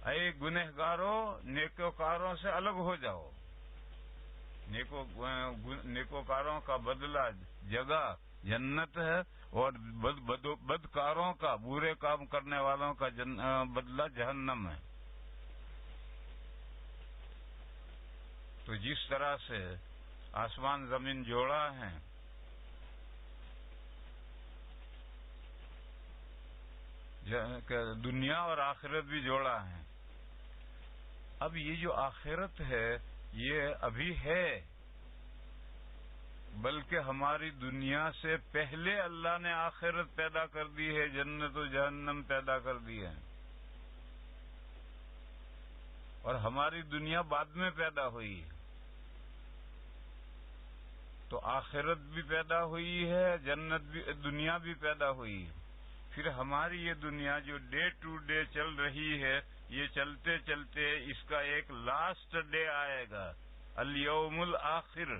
اے گنہگاروں، نیکوکاروں سے الگ ہو جاؤ. نیکوکاروں کا بدلہ جگہ جنت ہے، اور بدکاروں کا، برے کام کرنے والوں کا بدلہ جہنم ہے. تو جس طرح سے آسمان زمین جوڑا ہے، دنیا اور آخرت بھی جوڑا ہے. اب یہ جو آخرت ہے یہ ابھی ہے، بلکہ ہماری دنیا سے پہلے اللہ نے آخرت پیدا کر دی ہے، جنت و جہنم پیدا کر دی ہے، اور ہماری دنیا بعد میں پیدا ہوئی ہے. تو آخرت بھی پیدا ہوئی ہے، جنت بھی، دنیا بھی پیدا ہوئی ہے. پھر ہماری یہ دنیا جو ڈے ٹو ڈے چل رہی ہے، یہ چلتے چلتے اس کا ایک لاسٹ ڈے آئے گا، الیوم الآخر،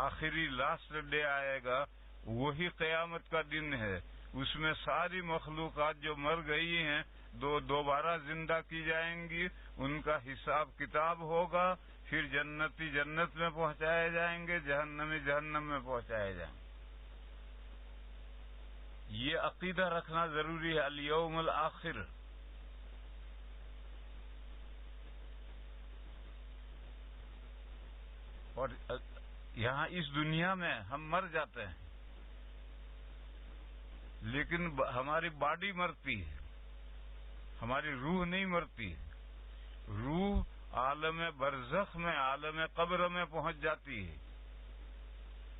آخری لاسٹ ڈے آئے گا. وہی قیامت کا دن ہے. اس میں ساری مخلوقات جو مر گئی ہیں دوبارہ زندہ کی جائیں گی، ان کا حساب کتاب ہوگا. پھر جنتی جنت میں پہنچائے جائیں گے، جہنمی جہنم میں پہنچائے جائیں گے. یہ عقیدہ رکھنا ضروری ہے، الیوم الآخر. اور یہاں اس دنیا میں ہم مر جاتے ہیں، لیکن ہماری باڈی مرتی ہے، ہماری روح نہیں مرتی. روح عالم برزخ میں، عالم قبر میں پہنچ جاتی ہے.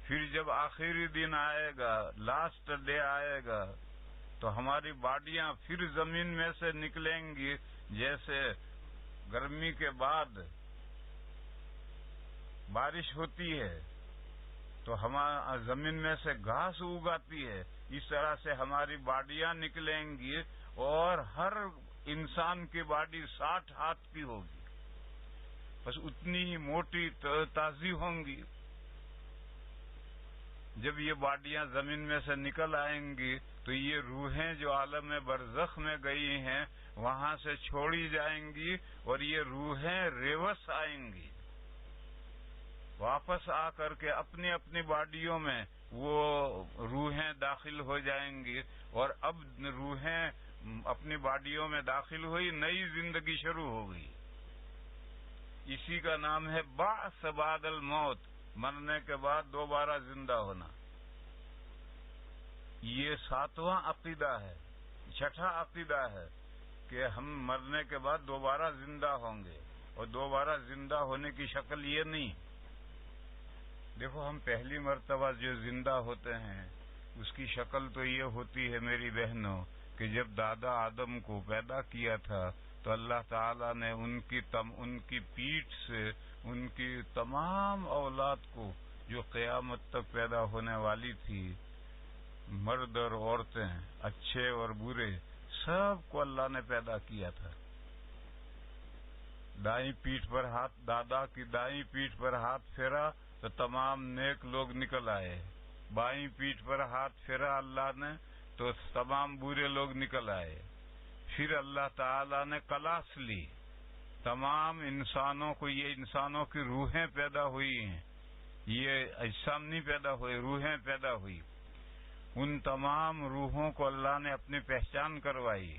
پھر جب آخری دن آئے گا، لاسٹ ڈے آئے گا، تو ہماری باڈیاں پھر زمین میں سے نکلیں گی. جیسے گرمی کے بعد بارش ہوتی ہے تو ہمارا زمین میں سے گھاس اگاتی ہے، اس طرح سے ہماری باڈیاں نکلیں گی. اور ہر انسان کی باڈی 60 ہاتھ کی ہوگی، بس اتنی ہی موٹی تازی ہوں گی. جب یہ باڈیاں زمین میں سے نکل آئیں گی تو یہ روحیں جو عالم برزخ میں گئی ہیں وہاں سے چھوڑی جائیں گی، اور یہ روحیں ریوس آئیں گی، واپس آ کر کے اپنی اپنی باڈیوں میں وہ روحیں داخل ہو جائیں گی. اور اب روحیں اپنی باڈیوں میں داخل ہوئی، نئی زندگی شروع ہو گئی. اسی کا نام ہے بعث بعد الموت، مرنے کے بعد دوبارہ زندہ ہونا. یہ 7واں عقیدہ ہے. 6واں عقیدہ ہے کہ ہم مرنے کے بعد دوبارہ زندہ ہوں گے، اور دوبارہ زندہ ہونے کی شکل یہ نہیں. دیکھو، ہم پہلی مرتبہ جو زندہ ہوتے ہیں اس کی شکل تو یہ ہوتی ہے میری بہنوں کہ جب دادا آدم کو پیدا کیا تھا تو اللہ تعالیٰ نے ان کی پیٹھ سے ان کی تمام اولاد کو جو قیامت تک پیدا ہونے والی تھی، مرد اور عورتیں، اچھے اور برے، سب کو اللہ نے پیدا کیا تھا۔ دائیں پیٹھ پر ہاتھ، دادا کی دائیں پیٹھ پر ہاتھ پھیرا تو تمام نیک لوگ نکل آئے، بائیں پیٹھ پر ہاتھ پھیرا اللہ نے تو تمام برے لوگ نکل آئے۔ پھر اللہ تعالیٰ نے کلاس لی، تمام انسانوں کو، یہ انسانوں کی روحیں پیدا ہوئی ہیں، یہ اجسام نہیں پیدا ہوئے، روحیں پیدا ہوئی۔ ان تمام روحوں کو اللہ نے اپنی پہچان کروائی،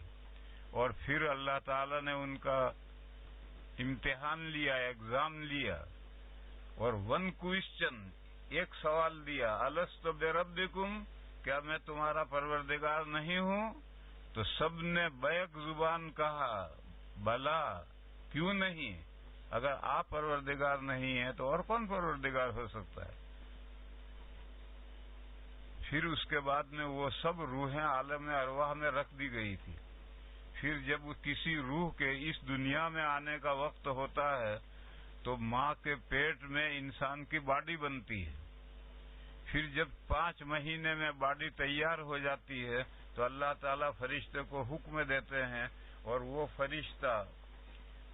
اور پھر اللہ تعالیٰ نے ان کا امتحان لیا، ایگزام لیا، اور ون کوشچن، ایک سوال دیا، الست بربکم، کیا میں تمہارا پروردگار نہیں ہوں؟ تو سب نے بیک زبان کہا بلا، کیوں نہیں؟ اگر آپ پروردگار نہیں ہیں تو اور کون پروردگار ہو سکتا ہے؟ پھر اس کے بعد میں وہ سب روحیں عالم ارواح میں رکھ دی گئی تھی۔ پھر جب کسی روح کے اس دنیا میں آنے کا وقت ہوتا ہے تو ماں کے پیٹ میں انسان کی باڈی بنتی ہے۔ پھر جب 5 مہینے میں باڈی تیار ہو جاتی ہے تو اللہ تعالیٰ فرشتے کو حکم دیتے ہیں، اور وہ فرشتہ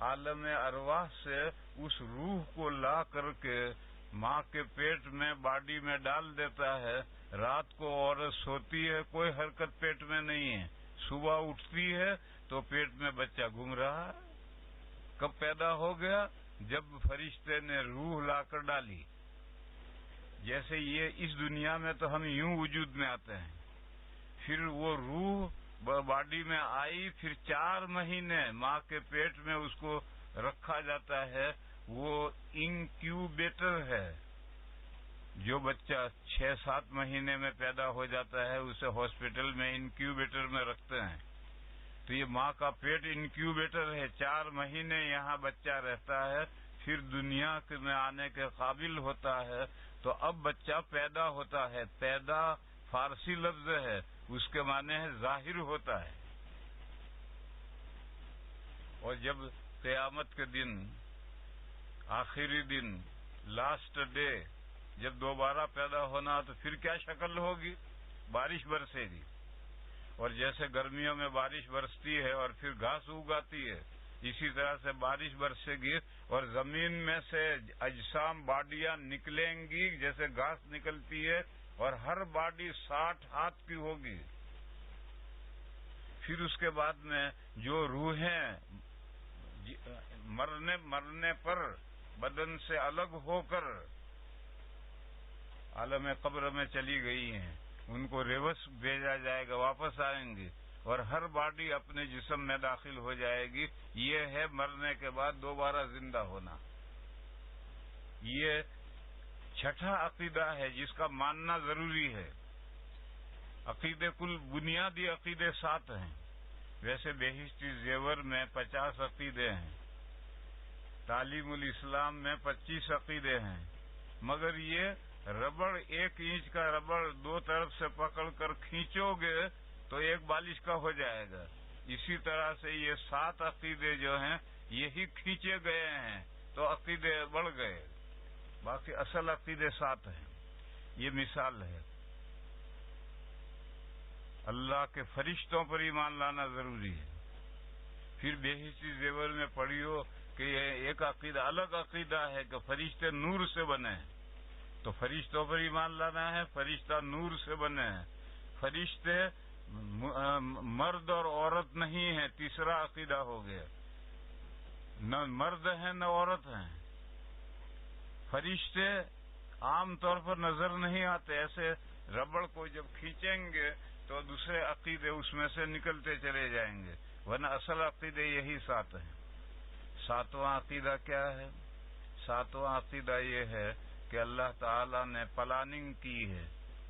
عالم ارواح سے اس روح کو لا کر کے ماں کے پیٹ میں باڈی میں ڈال دیتا ہے۔ رات کو عورت سوتی ہے، کوئی حرکت پیٹ میں نہیں ہے، صبح اٹھتی ہے تو پیٹ میں بچہ گھوم رہا ہے۔ کب پیدا ہو گیا؟ جب فرشتے نے روح لا کر ڈالی۔ جیسے یہ اس دنیا میں تو ہم یوں وجود میں آتے ہیں، پھر وہ روح باڈی میں آئی، پھر 4 مہینے ماں کے پیٹ میں اس کو رکھا جاتا ہے۔ وہ انکیوبیٹر ہے، جو بچہ 6-7 مہینے میں پیدا ہو جاتا ہے اسے ہاسپٹل میں انکیوبیٹر میں رکھتے ہیں۔ تو یہ ماں کا پیٹ انکیوبیٹر ہے، 4 مہینے یہاں بچہ رہتا ہے، پھر دنیا میں آنے کے قابل ہوتا ہے تو اب بچہ پیدا ہوتا ہے۔ پیدا فارسی لفظ ہے، اس کے معنی ہے ظاہر ہوتا ہے۔ اور جب قیامت کے دن، آخری دن، لاسٹ ڈے، جب دوبارہ پیدا ہونا تو پھر کیا شکل ہوگی؟ بارش برسے گی، اور جیسے گرمیوں میں بارش برستی ہے اور پھر گھاس اگاتی ہے، اسی طرح سے بارش برسے گی اور زمین میں سے اجسام، باڈیاں نکلیں گی جیسے گھاس نکلتی ہے، اور ہر باڈی 60 ہاتھ کی ہوگی۔ پھر اس کے بعد میں جو روحیں مرنے پر بدن سے الگ ہو کر عالم قبر میں چلی گئی ہیں، ان کو ریورس بھیجا جائے گا، واپس آئیں گے، اور ہر باڈی اپنے جسم میں داخل ہو جائے گی۔ یہ ہے مرنے کے بعد دوبارہ زندہ ہونا۔ یہ 6واں عقیدہ ہے جس کا ماننا ضروری ہے۔ عقیدے کل بنیادی عقیدے 7 ہیں، ویسے بہشتی زیور میں 50 عقیدے ہیں، تعلیم الاسلام میں 25 عقیدے ہیں، مگر یہ ربڑ 1 انچ کا ربڑ 2 طرف سے پکڑ کر کھینچو گے تو 1 بالش کا ہو جائے گا۔ اسی طرح سے یہ 7 عقیدے جو ہیں یہی کھینچے گئے ہیں تو عقیدے بڑھ گئے، باقی اصل عقیدے 7 ہیں۔ یہ مثال ہے۔ اللہ کے فرشتوں پر ایمان لانا ضروری ہے۔ پھر بہشتی زیور میں پڑھیو کہ یہ ایک عقیدہ، الگ عقیدہ ہے کہ فرشتے نور سے بنے ہیں، تو فرشتوں پر ایمان لانا ہے، فرشتہ نور سے بنے ہیں۔ فرشتے مرد اور عورت نہیں ہیں، تیسرا عقیدہ ہو گیا، نہ مرد ہیں نہ عورت ہیں۔ فرشتے عام طور پر نظر نہیں آتے، ایسے ربڑ کو جب کھینچیں گے تو دوسرے عقیدے اس میں سے نکلتے چلے جائیں گے، ورنہ اصل عقیدے یہی 7 ہیں۔ 7واں عقیدہ کیا ہے؟ 7واں عقیدہ یہ ہے کہ اللہ تعالی نے پلاننگ کی ہے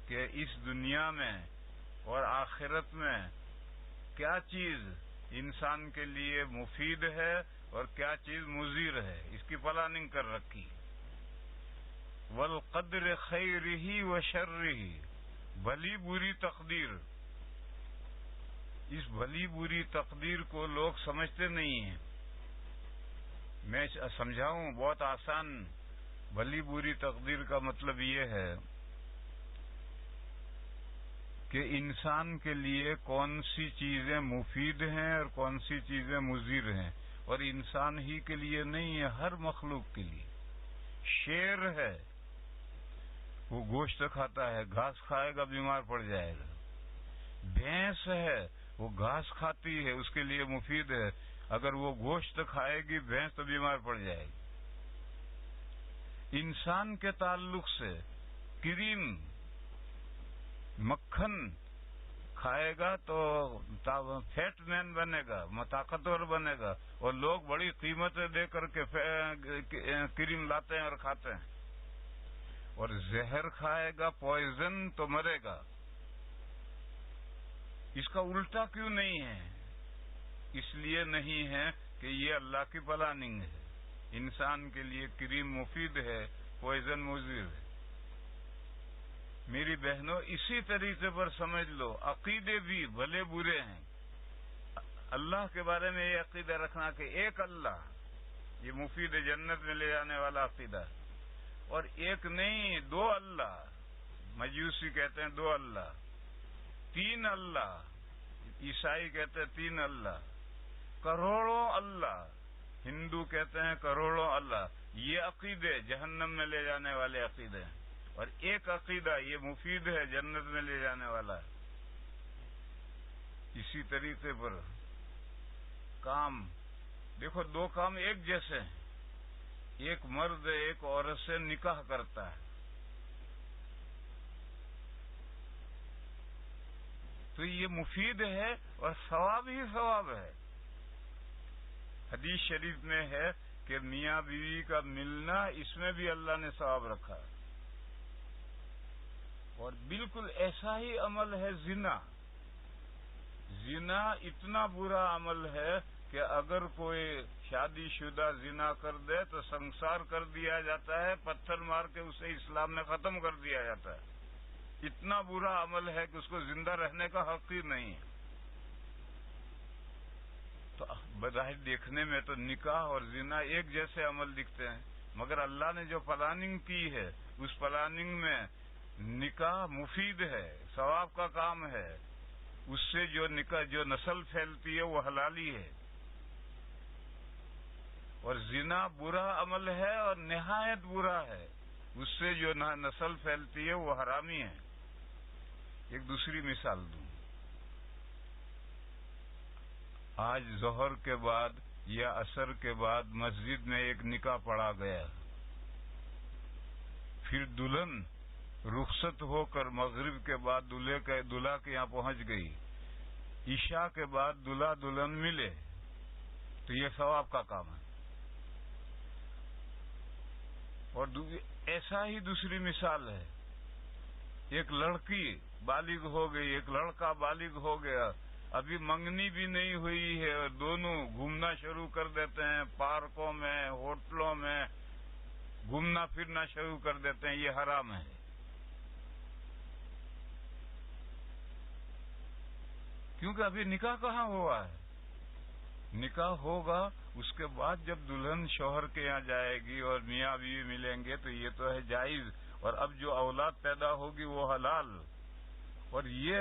کہ اس دنیا میں اور آخرت میں کیا چیز انسان کے لیے مفید ہے اور کیا چیز مضر ہے، اس کی پلاننگ کر رکھی۔ والقدر خیرہ و شرہ، بھلی بری تقدیر، اس بھلی بری تقدیر کو لوگ سمجھتے نہیں ہیں. میں سمجھاؤں بہت آسان. بھلی بری تقدیر کا مطلب یہ ہے کہ انسان کے لیے کون سی چیزیں مفید ہیں اور کون سی چیزیں مضر ہیں، اور انسان ہی کے لیے نہیں ہے، ہر مخلوق کے لیے. شیر ہے وہ گوشت کھاتا ہے، گھاس کھائے گا بیمار پڑ جائے گا. بھینس ہے وہ گھاس کھاتی ہے، اس کے لیے مفید ہے. اگر وہ گوشت کھائے گی بھینس تو بیمار پڑ جائے گی. انسان کے تعلق سے کریم مکھن کھائے گا تو فیٹ مین بنے گا، طاقتور بنے گا، اور لوگ بڑی قیمتیں دے کر کے کریم لاتے ہیں اور کھاتے ہیں. اور زہر کھائے گا پوائزن تو مرے گا. اس کا الٹا کیوں نہیں ہے؟ اس لیے نہیں ہے کہ یہ اللہ کی پلاننگ ہے. انسان کے لیے کریم مفید ہے، پوائزن مضر ہے. میری بہنوں، اسی طریقے پر سمجھ لو عقیدے بھی بھلے برے ہیں. اللہ کے بارے میں یہ عقیدہ رکھنا کہ ایک اللہ، یہ مفید جنت میں لے جانے والا عقیدہ ہے. اور ایک نہیں، دو اللہ. مجوسی کہتے ہیں دو اللہ. تین اللہ، عیسائی کہتے ہیں تین اللہ. کروڑوں اللہ، ہندو کہتے ہیں کروڑوں اللہ. یہ عقیدے جہنم میں لے جانے والے عقیدے ہیں. اور ایک عقیدہ یہ مفید ہے، جنت میں لے جانے والا ہے. اسی طریقے پر کام دیکھو، دو کام ایک جیسے ہیں. ایک مرد ایک عورت سے نکاح کرتا ہے تو یہ مفید ہے اور ثواب ہی ثواب ہے. حدیث شریف میں ہے کہ میاں بیوی کا ملنا، اس میں بھی اللہ نے ثواب رکھا ہے. اور بالکل ایسا ہی عمل ہے زنا. زنا اتنا برا عمل ہے کہ اگر کوئی شادی شدہ زنا کر دے تو سنسار کر دیا جاتا ہے، پتھر مار کے اسے اسلام میں ختم کر دیا جاتا ہے. اتنا برا عمل ہے کہ اس کو زندہ رہنے کا حق ہی نہیں ہے. تو بظاہر دیکھنے میں تو نکاح اور زنا ایک جیسے عمل دکھتے ہیں، مگر اللہ نے جو پلاننگ کی ہے اس پلاننگ میں نکاح مفید ہے، ثواب کا کام ہے. اس سے جو نسل پھیلتی ہے وہ حلالی ہے. اور زنا برا عمل ہے اور نہایت برا ہے، اس سے جو نسل پھیلتی ہے وہ حرامی ہے. ایک دوسری مثال دوں. آج ظہر کے بعد یا عصر کے بعد مسجد میں ایک نکاح پڑھا گیا. پھر دلہن رخصت ہو کر مغرب کے بعد دلہا کے یہاں پہنچ گئی. عشاء کے بعد دلہا دلہن ملے تو یہ ثواب کا کام ہے. اور ایسا ہی دوسری مثال ہے. ایک لڑکی بالغ ہو گئی، ایک لڑکا بالغ ہو گیا، ابھی منگنی بھی نہیں ہوئی ہے، اور دونوں گھومنا شروع کر دیتے ہیں، پارکوں میں ہوٹلوں میں گھومنا پھرنا شروع کر دیتے ہیں. یہ حرام ہے. کیونکہ ابھی نکاح کہاں ہوا ہے. نکاح ہوگا اس کے بعد جب دلہن شوہر کے یہاں جائے گی اور میاں بیوی ملیں گے تو یہ تو ہے جائز. اور اب جو اولاد پیدا ہوگی وہ حلال. اور یہ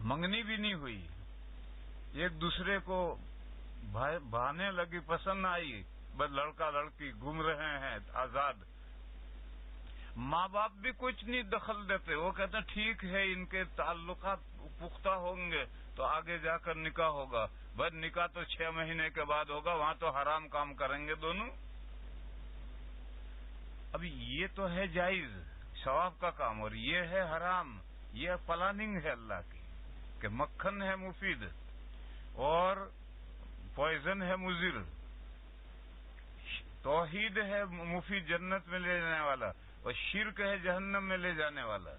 منگنی بھی نہیں ہوئی، ایک دوسرے کو بھانے لگی، پسند آئی، بس لڑکا لڑکی گھوم رہے ہیں آزاد. ماں باپ بھی کچھ نہیں دخل دیتے. وہ کہتے ہیں ٹھیک ہے، ان کے تعلقات پختہ ہوں گے تو آگے جا کر نکاح ہوگا. بس نکاح تو 6 مہینے کے بعد ہوگا، وہاں تو حرام کام کریں گے دونوں. ابھی یہ تو ہے جائز ثواب کا کام، اور یہ ہے حرام. یہ پلاننگ ہے اللہ کی کہ مکھن ہے مفید اور پوائزن ہے مضر. توحید ہے مفید جنت میں لے جانے والا، اور شرک ہے جہنم میں لے جانے والا.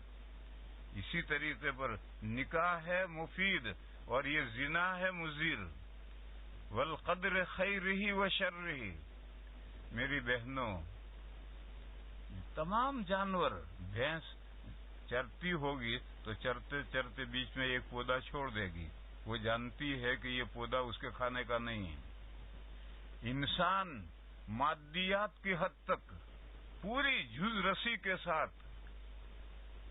اسی طریقے پر نکاح ہے مفید اور یہ زنا ہے مضر. والقدر خیرہ و شرہ. میری بہنوں، تمام جانور، بھینس چرتی ہوگی تو چرتے چرتے بیچ میں ایک پودا چھوڑ دے گی. وہ جانتی ہے کہ یہ پودا اس کے کھانے کا نہیں ہے. انسان مادیات کی حد تک پوری جز رسی کے ساتھ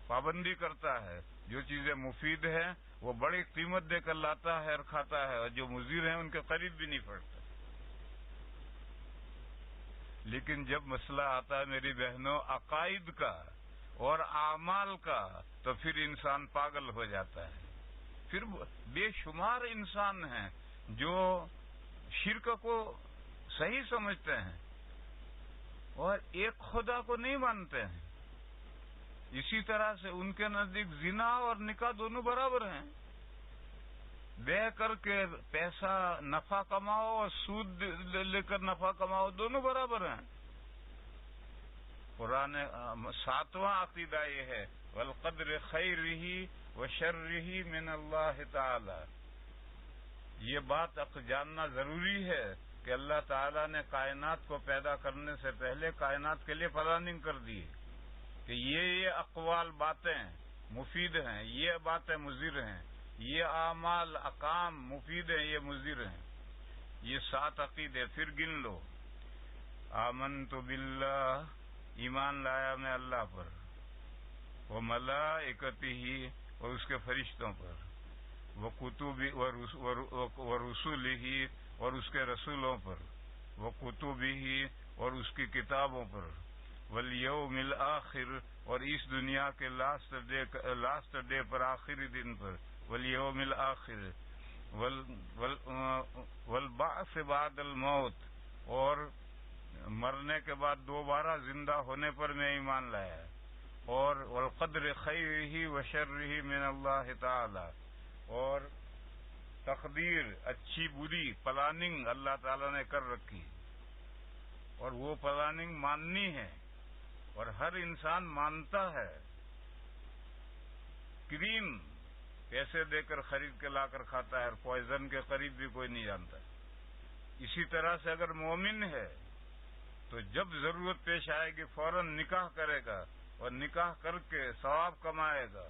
پابندی کرتا ہے. جو چیزیں مفید ہیں وہ بڑی قیمت دے کر لاتا ہے اور کھاتا ہے، اور جو مضر ہیں ان کے قریب بھی نہیں پڑتا. لیکن جب مسئلہ آتا ہے میری بہنوں عقائد کا اور اعمال کا تو پھر انسان پاگل ہو جاتا ہے. پھر بے شمار انسان ہیں جو شرک کو صحیح سمجھتے ہیں اور ایک خدا کو نہیں مانتے ہیں. اسی طرح سے ان کے نزدیک زنا اور نکاح دونوں برابر ہیں. بے کر کے پیسہ نفع کماؤ اور سود لے کر نفع کماؤ دونوں برابر ہیں. قرآن 7واں عقیدہ یہ ہے والقدر خیرہ وشرہ من اللہ تعالی. یہ بات جاننا ضروری ہے کہ اللہ تعالی نے کائنات کو پیدا کرنے سے پہلے کائنات کے لیے پلاننگ کر دی کہ یہ اقوال باتیں مفید ہیں، یہ باتیں مضر ہیں، یہ اعمال اقام مفید ہیں، یہ مضر ہیں. یہ 7 عقیدے پھر گن لو. آمنت باللہ، ایمان لایا میں اللہ پر، وہ ملائکتہ اور اس کے فرشتوں پر، وہ کتب و رسولہ اور اس کے رسولوں پر، وہ کتبہ اور اس کی کتابوں پر، والیوم الآخر اور اس دنیا کے لاسٹ ڈے پر، آخری دن پر، والیوم الآخر، والبعث بعد الموت اور مرنے کے بعد دوبارہ زندہ ہونے پر میں ایمان لایا، اور والقدر خیرہ وشرہ من اللہ تعالی، اور تقدیر اچھی بری پلاننگ اللہ تعالی نے کر رکھی اور وہ پلاننگ ماننی ہے اور ہر انسان مانتا ہے. کریم پیسے دے کر خرید کے لا کر کھاتا ہے اور پوائزن کے قریب بھی کوئی نہیں جانتا. اسی طرح سے اگر مومن ہے تو جب ضرورت پیش آئے گی فوراً نکاح کرے گا اور نکاح کر کے ثواب کمائے گا.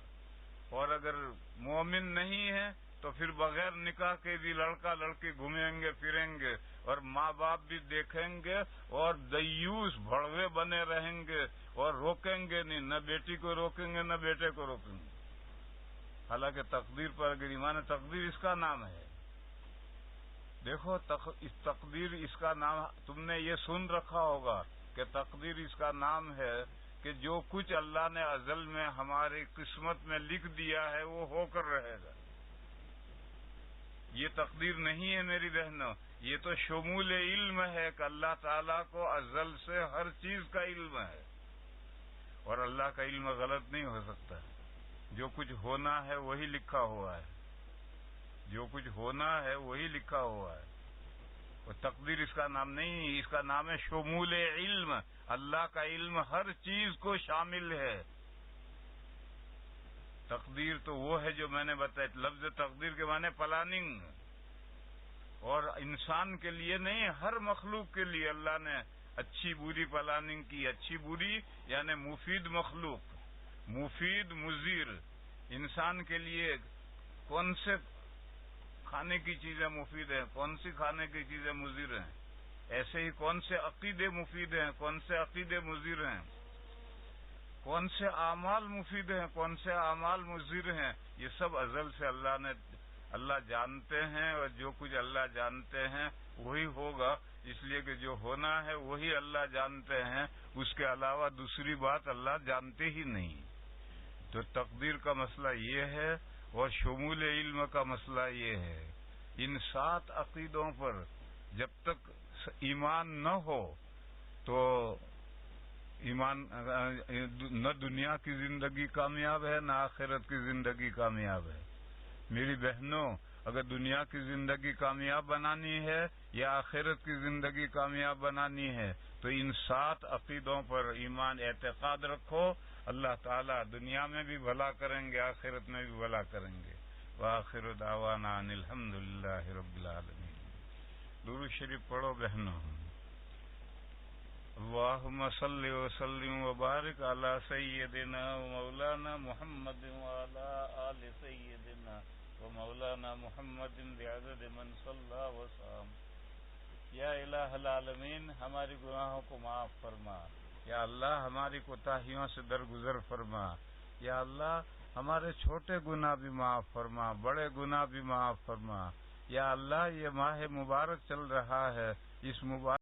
اور اگر مومن نہیں ہے تو پھر بغیر نکاح کے بھی لڑکا لڑکی گھومیں گے پھریں گے اور ماں باپ بھی دیکھیں گے اور دیوس بھڑوے بنے رہیں گے اور روکیں گے نہیں، نہ بیٹی کو روکیں گے نہ بیٹے کو روکیں گے. حالانکہ تقدیر پر اگر ایمان تقدیر اس کا نام ہے. دیکھو اس تقدیر اس کا نام تم نے یہ سن رکھا ہوگا کہ تقدیر اس کا نام ہے کہ جو کچھ اللہ نے ازل میں ہماری قسمت میں لکھ دیا ہے وہ ہو کر رہے گا. یہ تقدیر نہیں ہے میری بہنوں، یہ تو شمول علم ہے کہ اللہ تعالیٰ کو ازل سے ہر چیز کا علم ہے اور اللہ کا علم غلط نہیں ہو سکتا. جو کچھ ہونا ہے وہی لکھا ہوا ہے، جو کچھ ہونا ہے وہی لکھا ہوا ہے. اور تقدیر اس کا نام نہیں، اس کا نام ہے شمول علم. اللہ کا علم ہر چیز کو شامل ہے. تقدیر تو وہ ہے جو میں نے بتایا. لفظ تقدیر کے معنی پلاننگ، اور انسان کے لیے نہیں ہر مخلوق کے لیے اللہ نے اچھی بری پلاننگ کی. اچھی بری یعنی مفید مخلوق، مفید مضر. انسان کے لیے کون سے کھانے کی چیزیں مفید ہیں، کون سی کھانے کی چیزیں مضر ہیں، ایسے ہی کون سے عقیدے مفید ہیں، کون سے عقیدے مضر ہیں، کون سے اعمال مفید ہیں، کون سے اعمال مضر ہیں. یہ سب ازل سے اللہ جانتے ہیں، اور جو کچھ اللہ جانتے ہیں وہی ہوگا. اس لیے کہ جو ہونا ہے وہی اللہ جانتے ہیں، اس کے علاوہ دوسری بات اللہ جانتے ہی نہیں. تو تقدیر کا مسئلہ یہ ہے اور شمول علم کا مسئلہ یہ ہے. ان 7 عقیدوں پر جب تک ایمان نہ ہو تو ایمان نہ دنیا کی زندگی کامیاب ہے نہ آخرت کی زندگی کامیاب ہے. میری بہنوں، اگر دنیا کی زندگی کامیاب بنانی ہے یا آخرت کی زندگی کامیاب بنانی ہے تو ان 7 عقیدوں پر ایمان اعتقاد رکھو. اللہ تعالیٰ دنیا میں بھی بھلا کریں گے، آخرت میں بھی بھلا کریں گے. وآخر دعوانا ان الحمدللہ رب العالمین. درود شریف پڑھو بہنوں. اللهم صل وسلم وبارك على سيدنا ومولانا محمد وعلى آل سيدنا ومولانا محمد بعدد من صلى وسلم. یا الہ العالمین ہماری گناہوں کو معاف فرما. یا اللہ ہماری کوتاہیوں سے درگزر فرما. یا اللہ ہمارے چھوٹے گناہ بھی معاف فرما، بڑے گناہ بھی معاف فرما. یا اللہ یہ ماہ مبارک چل رہا ہے، اس مبارک